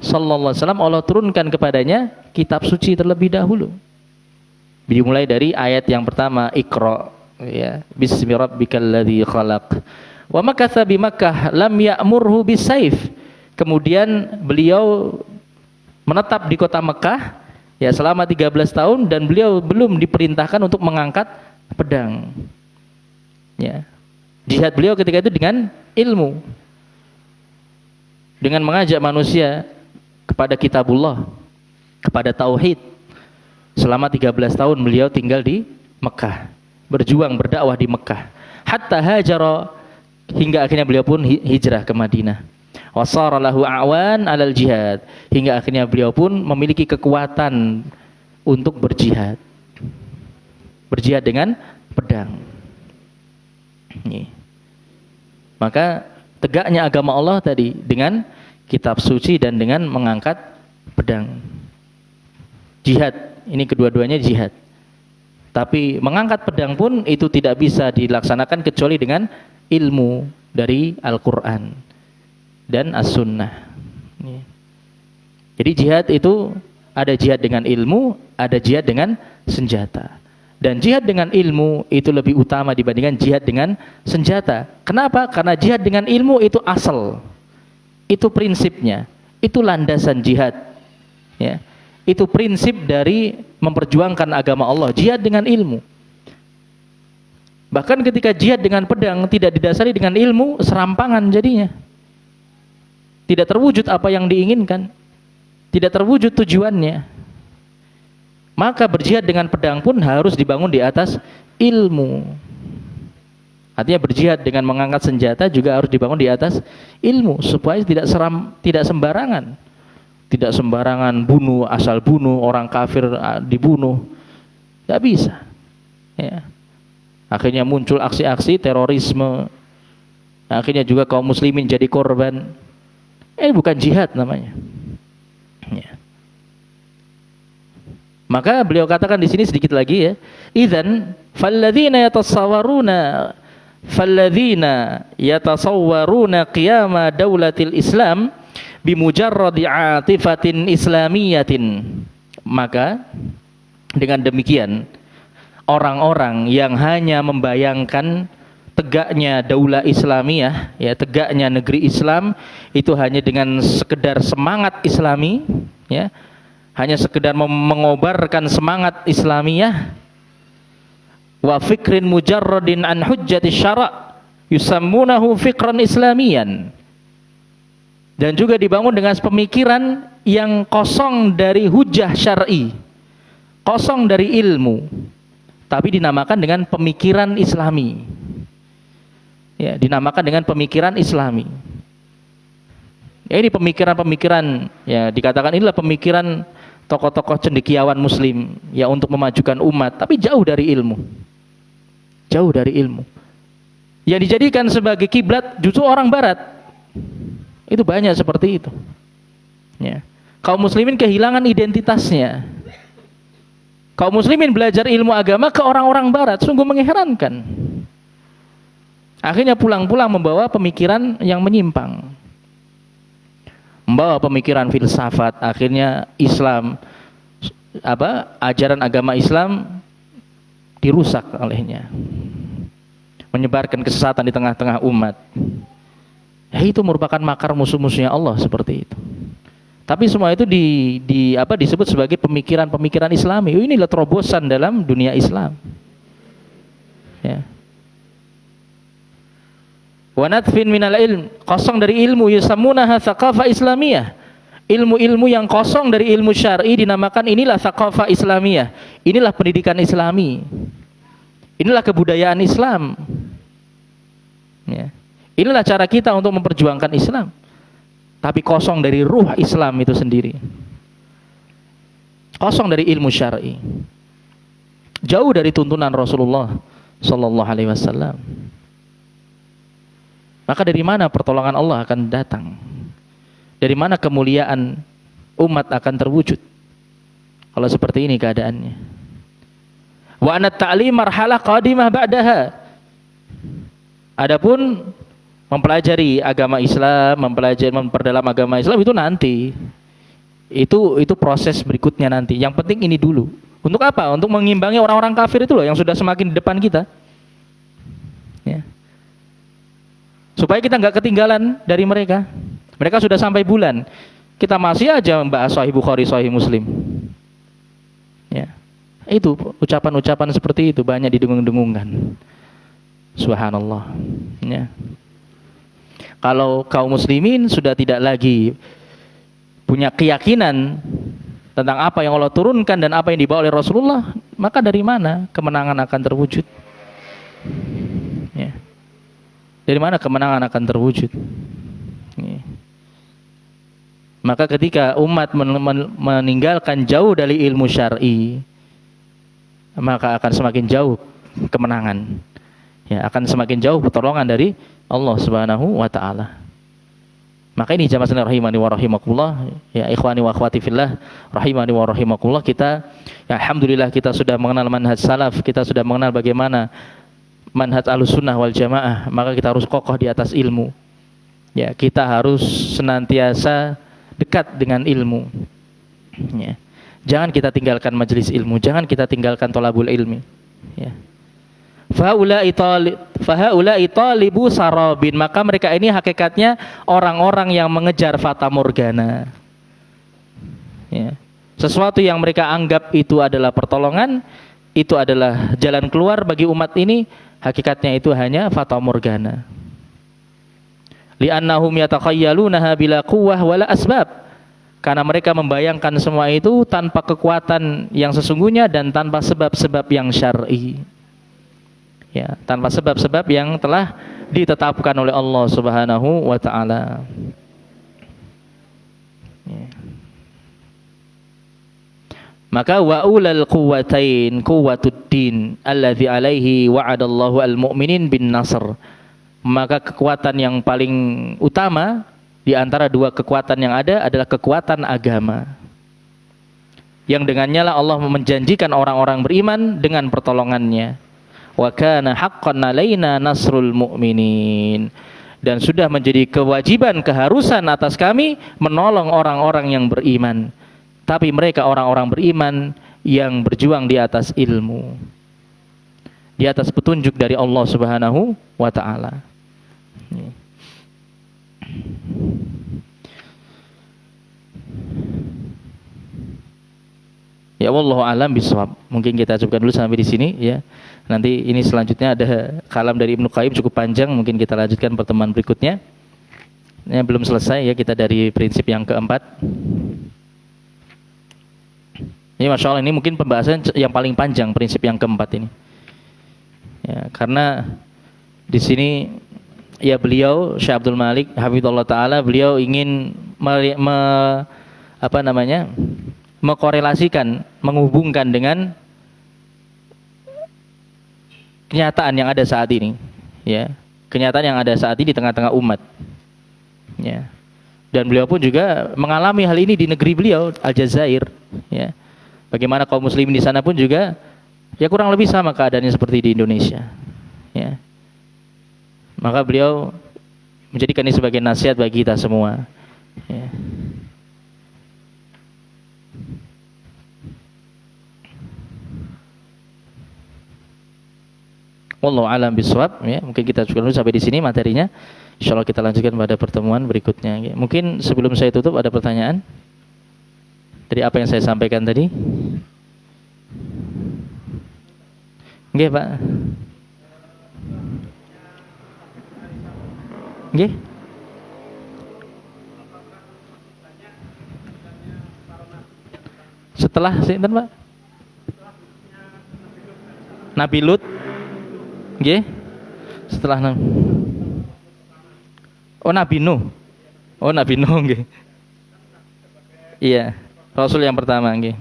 sallallahu alaihi wasallam, Allah turunkan kepadanya kitab suci terlebih dahulu. Dimulai dari ayat yang pertama, Iqra, ya, bismi rabbikal ladzi khalaq. Wa makatha bi Makkah lam ya'murhu bisayf. Kemudian beliau menetap di kota Mekah, ya, selama 13 tahun, dan beliau belum diperintahkan untuk mengangkat pedang. Ya. Jihad beliau ketika itu dengan ilmu, dengan mengajak manusia kepada kitabullah, kepada tauhid. Selama 13 tahun beliau tinggal di Mekah, berjuang berdakwah di Mekah. Hatta hajara, hingga akhirnya beliau pun hijrah ke Madinah. Wasara lahu a'wan 'alal jihad, hingga akhirnya beliau pun memiliki kekuatan untuk berjihad. Berjihad dengan pedang. Ini. Maka tegaknya agama Allah tadi dengan kitab suci dan dengan mengangkat pedang. Jihad, ini kedua-duanya jihad. Tapi mengangkat pedang pun itu tidak bisa dilaksanakan kecuali dengan ilmu dari Al-Quran dan As-Sunnah. Jadi jihad itu ada jihad dengan ilmu, ada jihad dengan senjata. Dan jihad dengan ilmu itu lebih utama dibandingkan jihad dengan senjata. Kenapa? Karena jihad dengan ilmu itu asal, itu prinsipnya, itu landasan jihad. Ya, itu prinsip dari memperjuangkan agama Allah, jihad dengan ilmu. Bahkan ketika jihad dengan pedang tidak didasari dengan ilmu, serampangan jadinya. Tidak terwujud apa yang diinginkan, tidak terwujud tujuannya. Maka berjihad dengan pedang pun harus dibangun di atas ilmu. Artinya berjihad dengan mengangkat senjata juga harus dibangun di atas ilmu, supaya tidak sembarangan. Tidak sembarangan bunuh, asal bunuh, orang kafir dibunuh. Tidak bisa. Ya. Akhirnya muncul aksi-aksi terorisme. Akhirnya juga kaum muslimin jadi korban. Bukan jihad namanya. Ya. Maka beliau katakan di sini sedikit lagi, ya. Idzan falladzina yatasawwaruna qiyama daulatil Islam bimujarradi atifatin islamiyatin. Maka dengan demikian orang-orang yang hanya membayangkan tegaknya daulah Islamiyah, ya, tegaknya negeri Islam itu hanya dengan sekedar semangat Islami, ya, hanya sekedar mengobarkan semangat Islamiyah, wa fikrin mujarradin an hujjati syara' yusammunahu fikran islamiyan, dan juga dibangun dengan pemikiran yang kosong dari hujah syar'i, kosong dari ilmu, tapi dinamakan dengan pemikiran Islami. Ya, dinamakan dengan pemikiran Islami. Ya, ini pemikiran-pemikiran, ya, dikatakan inilah pemikiran tokoh-tokoh cendekiawan Muslim, ya, untuk memajukan umat, tapi jauh dari ilmu. jauh dari ilmu. Yang dijadikan sebagai kiblat justru orang barat. Itu banyak seperti itu. Ya. Kaum muslimin kehilangan identitasnya. Kaum muslimin belajar ilmu agama ke orang-orang barat, sungguh mengherankan. Akhirnya pulang-pulang membawa pemikiran yang menyimpang. Membawa pemikiran filsafat, akhirnya Islam, ajaran agama Islam dirusak olehnya. Menyebarkan kesesatan di tengah-tengah umat. Ya, itu merupakan makar musuh-musuhnya Allah seperti itu. Tapi semua itu disebut sebagai pemikiran-pemikiran Islami. Inilah terobosan dalam dunia Islam. Ya. Wa nadfin minal ilm, kosong dari ilmu, yusammunaha tsaqafah islamiyah. Ilmu-ilmu yang kosong dari ilmu syar'i dinamakan inilah tsaqafah islamiyah. Inilah pendidikan Islami. Inilah kebudayaan Islam. Ya. Inilah cara kita untuk memperjuangkan Islam. Tapi kosong dari ruh Islam itu sendiri. Kosong dari ilmu syar'i. Jauh dari tuntunan Rasulullah sallallahu alaihi wasallam. Maka dari mana pertolongan Allah akan datang? Dari mana kemuliaan umat akan terwujud? Kalau seperti ini keadaannya. Wa anat ta'lim marhalah qadimah ba'daha. Adapun mempelajari agama Islam, memperdalam agama Islam itu nanti. Itu proses berikutnya nanti. Yang penting ini dulu. Untuk apa? Untuk mengimbangi orang-orang kafir itu loh yang sudah semakin di depan kita. Ya. Supaya kita nggak ketinggalan dari mereka. Mereka sudah sampai bulan. Kita masih aja membahas Sahih Bukhari, Sahih Muslim. Ya. Itu ucapan-ucapan seperti itu banyak didengung-dengungkan. Subhanallah. Ya. Kalau kaum muslimin sudah tidak lagi punya keyakinan tentang apa yang Allah turunkan dan apa yang dibawa oleh Rasulullah, maka dari mana kemenangan akan terwujud? Ya. Dari mana kemenangan akan terwujud? Ya. Maka ketika umat meninggalkan jauh dari ilmu syar'i, maka akan semakin jauh kemenangan. Ya, akan semakin jauh pertolongan dari Allah Subhanahu wa taala. Maka ini jamaah sekalian rahimani wa rahimakumullah, ya ikhwani wa akhwati fillah, rahimani wa rahimakumullah, kita ya alhamdulillah kita sudah mengenal manhaj salaf, kita sudah mengenal bagaimana manhaj Ahlussunnah wal Jamaah, maka kita harus kokoh di atas ilmu. Ya, kita harus senantiasa dekat dengan ilmu. Ya. Jangan kita tinggalkan majelis ilmu, jangan kita tinggalkan thalabul ilmi. Ya. Fahaula'i talibu sarabin, maka mereka ini hakikatnya orang-orang yang mengejar fata morgana. Ya. Sesuatu yang mereka anggap itu adalah pertolongan, itu adalah jalan keluar bagi umat ini, hakikatnya itu hanya fata morgana. Li'annahum yatakhayyalunaha bila quwwah wala asbab. Karena mereka membayangkan semua itu tanpa kekuatan yang sesungguhnya dan tanpa sebab-sebab yang syar'i. Ya, tanpa sebab-sebab yang telah ditetapkan oleh Allah Subhanahu wa taala. Ya. Maka wa ulal quwwatain quwwatuddin alladzi alaihi wa'adallahu al-mu'minin bin nasr. Maka kekuatan yang paling utama di antara dua kekuatan yang ada adalah kekuatan agama. Yang dengannya lah Allah menjanjikan orang-orang beriman dengan pertolongannya. Wa kana haqqan 'alaina nasrul mu'minin. Dan sudah menjadi kewajiban, keharusan atas kami menolong orang-orang yang beriman. Tapi mereka orang-orang beriman yang berjuang di atas ilmu, di atas petunjuk dari Allah Subhanahu wa taala. Ya wallahu alam bisawab. Mungkin kita cukupkan dulu sampai di sini ya. Nanti ini selanjutnya ada kalam dari Ibnu Qayyim cukup panjang, mungkin kita lanjutkan pertemuan berikutnya. Ini belum selesai ya, kita dari prinsip yang keempat. Ini Masya Allah, ini mungkin pembahasan yang paling panjang prinsip yang keempat ini. Ya, karena di sini ya beliau Syekh Abdul Malik hafizallahu taala, beliau ingin menghubungkan dengan kenyataan yang ada saat ini, ya. Kenyataan yang ada saat ini di tengah-tengah umat. Ya. Dan beliau pun juga mengalami hal ini di negeri beliau, Aljazair, ya. Bagaimana kaum muslimin di sana pun juga ya kurang lebih sama keadaannya seperti di Indonesia, ya. Maka beliau menjadikan ini sebagai nasihat bagi kita semua, ya. Wallahu a'lam bishawab, ya. Mungkin kita cukup dulu sampai di sini materinya. Insyaallah kita lanjutkan pada pertemuan berikutnya, ya. Mungkin sebelum saya tutup ada pertanyaan dari apa yang saya sampaikan tadi? Nggih, Pak. Nggih. Setelah sinten, Pak? Nabi Lut. Nggih. Setelah Oh, Nabi Nuh. Oh, Nabi Nuh nggih. Iya, Rasul yang pertama nggih.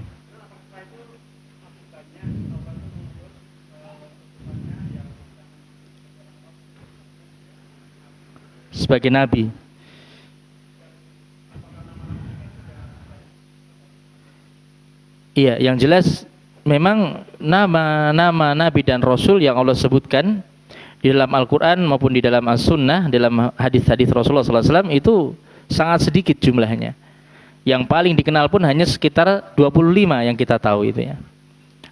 Sebagai nabi. Iya, yang jelas memang nama-nama nabi dan rasul yang Allah sebutkan di dalam Al-Quran maupun di dalam As-Sunnah, dalam hadis-hadis Rasulullah SAW itu sangat sedikit jumlahnya. Yang paling dikenal pun hanya sekitar 25 yang kita tahu itu, ya.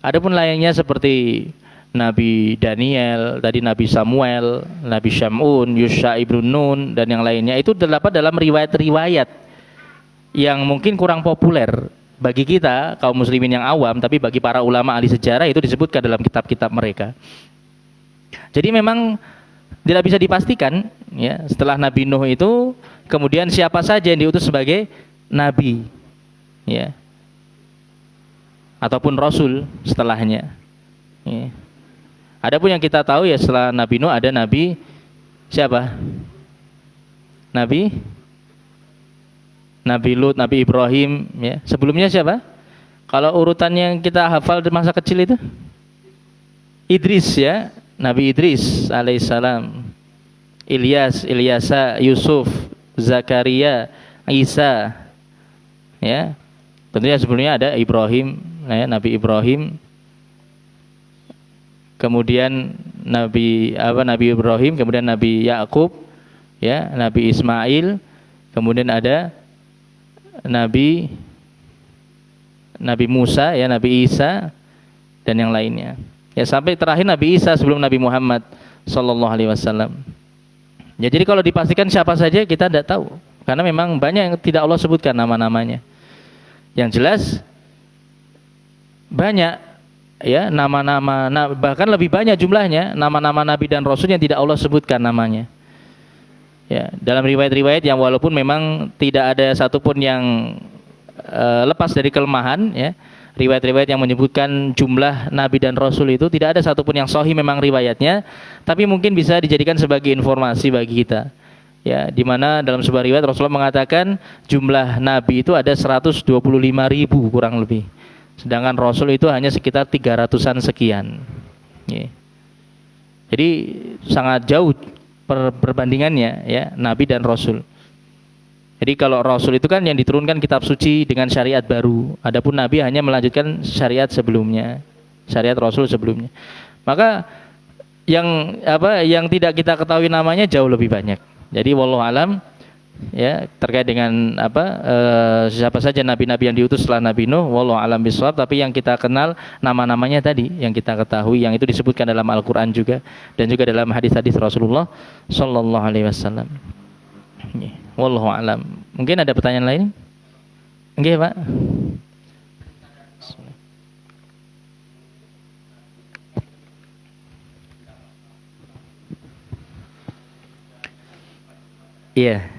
Adapun lainnya seperti Nabi Daniel, tadi Nabi Samuel, Nabi Syamun, Yusha ibn Nun, dan yang lainnya itu terdapat dalam riwayat-riwayat yang mungkin kurang populer bagi kita kaum muslimin yang awam, tapi bagi para ulama ahli sejarah itu disebutkan dalam kitab-kitab mereka. Jadi memang tidak bisa dipastikan, ya, setelah Nabi Nuh itu kemudian siapa saja yang diutus sebagai nabi, ya, ataupun rasul setelahnya, ya. Adapun yang kita tahu ya setelah Nabi Nuh ada Nabi siapa? Nabi Lut, Nabi Ibrahim, ya. Sebelumnya siapa? Kalau urutan yang kita hafal di masa kecil itu Idris, ya. Nabi Idris alaihissalam, Ilyasa, Yusuf, Zakaria, Isa, ya. Tentunya sebelumnya ada Ibrahim, ya, Nabi Ibrahim. Kemudian Nabi Ibrahim, kemudian Nabi Yakub, ya, Nabi Ismail, kemudian ada Nabi Musa, ya, Nabi Isa, dan yang lainnya. Ya, sampai terakhir Nabi Isa sebelum Nabi Muhammad sallallahu alaihi wasallam. Ya, jadi kalau dipastikan siapa saja kita tidak tahu, karena memang banyak yang tidak Allah sebutkan nama-namanya. Yang jelas banyak, ya, nama-nama, bahkan lebih banyak jumlahnya nama-nama nabi dan rasul yang tidak Allah sebutkan namanya. Ya, dalam riwayat-riwayat yang walaupun memang tidak ada satupun yang lepas dari kelemahan, ya. Riwayat-riwayat yang menyebutkan jumlah nabi dan rasul itu tidak ada satupun yang sahih memang riwayatnya, tapi mungkin bisa dijadikan sebagai informasi bagi kita. Ya, di mana dalam sebuah riwayat Rasulullah mengatakan jumlah nabi itu ada 125.000 kurang lebih. Sedangkan rasul itu hanya sekitar 300-an sekian. Ya. Jadi sangat jauh perbandingannya, ya, nabi dan rasul. Jadi kalau rasul itu kan yang diturunkan kitab suci dengan syariat baru. Adapun nabi hanya melanjutkan syariat sebelumnya, syariat rasul sebelumnya. Maka yang tidak kita ketahui namanya jauh lebih banyak. Jadi wallahu alam, ya, terkait dengan siapa saja nabi-nabi yang diutus setelah Nabi Nuh, wallahu alam bishawab. Tapi yang kita kenal nama-namanya tadi, yang kita ketahui, yang itu disebutkan dalam Al-Quran juga dan juga dalam hadis-hadis Rasulullah sallallahu alaihi wasallam. Wallahu alam. Mungkin ada pertanyaan lain? Nggih, Pak. Iya.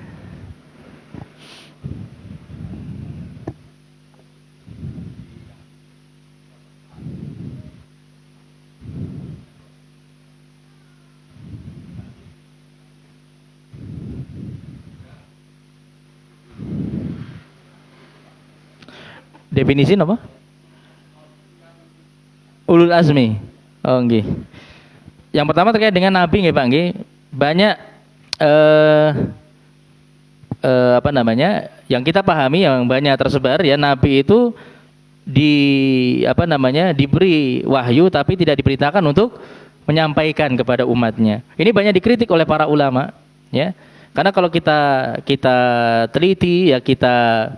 Definisi apa? Ulul azmi. Oh, nggih. Yang pertama terkait dengan nabi nggih Pak nggih. Banyak apa namanya? Yang kita pahami yang banyak tersebar ya, nabi itu diberi wahyu tapi tidak diperintahkan untuk menyampaikan kepada umatnya. Ini banyak dikritik oleh para ulama ya. Karena kalau kita teliti ya, kita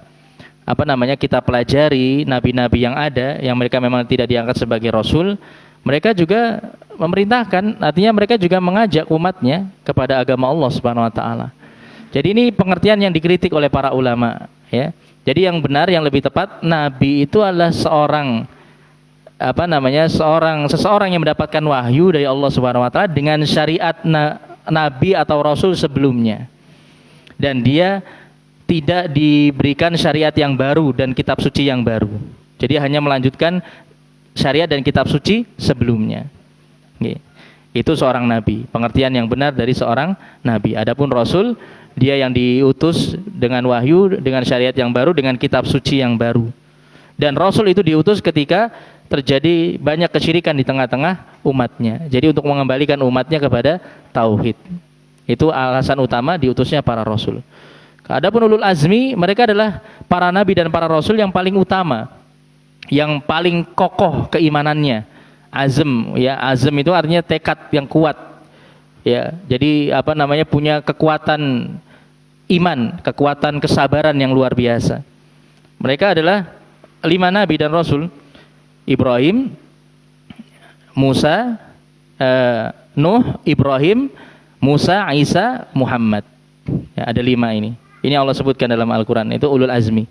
pelajari nabi-nabi yang ada yang mereka memang tidak diangkat sebagai rasul, mereka juga memerintahkan, artinya mereka juga mengajak umatnya kepada agama Allah Subhanahu wa taala. Jadi ini pengertian yang dikritik oleh para ulama ya. Jadi yang benar, yang lebih tepat, nabi itu adalah seseorang yang mendapatkan wahyu dari Allah Subhanahu wa taala dengan syariat nabi atau rasul sebelumnya. Dan dia tidak diberikan syariat yang baru dan kitab suci yang baru. Jadi hanya melanjutkan syariat dan kitab suci sebelumnya. Itu seorang nabi, pengertian yang benar dari seorang nabi. Adapun rasul, dia yang diutus dengan wahyu, dengan syariat yang baru, dengan kitab suci yang baru. Dan rasul itu diutus ketika terjadi banyak kesyirikan di tengah-tengah umatnya. Jadi untuk mengembalikan umatnya kepada tauhid. Itu alasan utama diutusnya para rasul. Adapun ulul azmi, mereka adalah para nabi dan para rasul yang paling utama, yang paling kokoh keimanannya. Azm ya, azm itu artinya tekad yang kuat. Ya, jadi punya kekuatan iman, kekuatan kesabaran yang luar biasa. Mereka adalah 5 nabi dan rasul. Ibrahim, Musa, Nuh, Ibrahim, Musa, Isa, Muhammad. Ya, ada 5 ini. Ini Allah sebutkan dalam Al-Quran. Itu ulul azmi.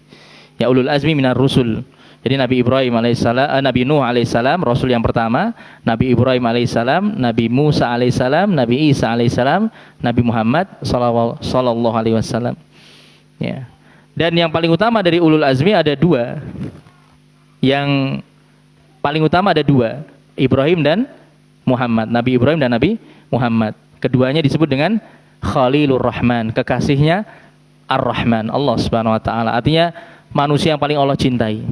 Ya, ulul azmi minar rusul. Jadi Nabi Ibrahim alaihissalam, Nabi Nuh alaihissalam, Rasul yang pertama. Nabi Ibrahim alaihissalam, Nabi Musa alaihissalam, Nabi Isa alaihissalam, Nabi Muhammad sallallahu alaihi wasallam. Ya. Dan yang paling utama dari ulul azmi ada 2. Yang paling utama ada 2, Ibrahim dan Muhammad. Nabi Ibrahim dan Nabi Muhammad. Keduanya disebut dengan Khalilur Rahman, kekasihnya Ar-Rahman, Allah Subhanahu wa taala. Artinya manusia yang paling Allah cintai.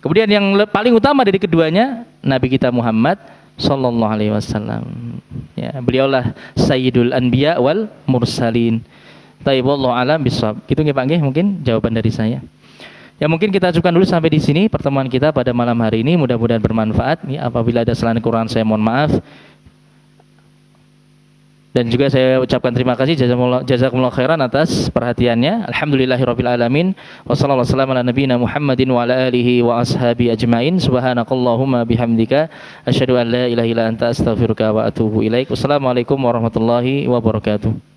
Kemudian yang paling utama dari keduanya, Nabi kita Muhammad sallallahu alaihi wasallam. Ya, beliaulah Sayyidul Anbiya wal Mursalin. Taib wallahu alam bisawab. Itu nggih Pak nggih, mungkin jawaban dari saya. Ya, mungkin kita cukupkan dulu sampai di sini pertemuan kita pada malam hari ini. Mudah-mudahan bermanfaat. Ya, apabila ada kesalahan Quran saya mohon maaf. Dan juga saya ucapkan terima kasih jazakumullah khairan atas perhatiannya. Alhamdulillahirabbil alamin. Wassallallahu ala nabiyyina Muhammadin wa ala alihi wa ashabi ajmain. Subhanakallahumma bihamdika asyhadu an la ilaha illa anta astaghfiruka wa atubu ilaik. Wassalamualaikum warahmatullahi wabarakatuh.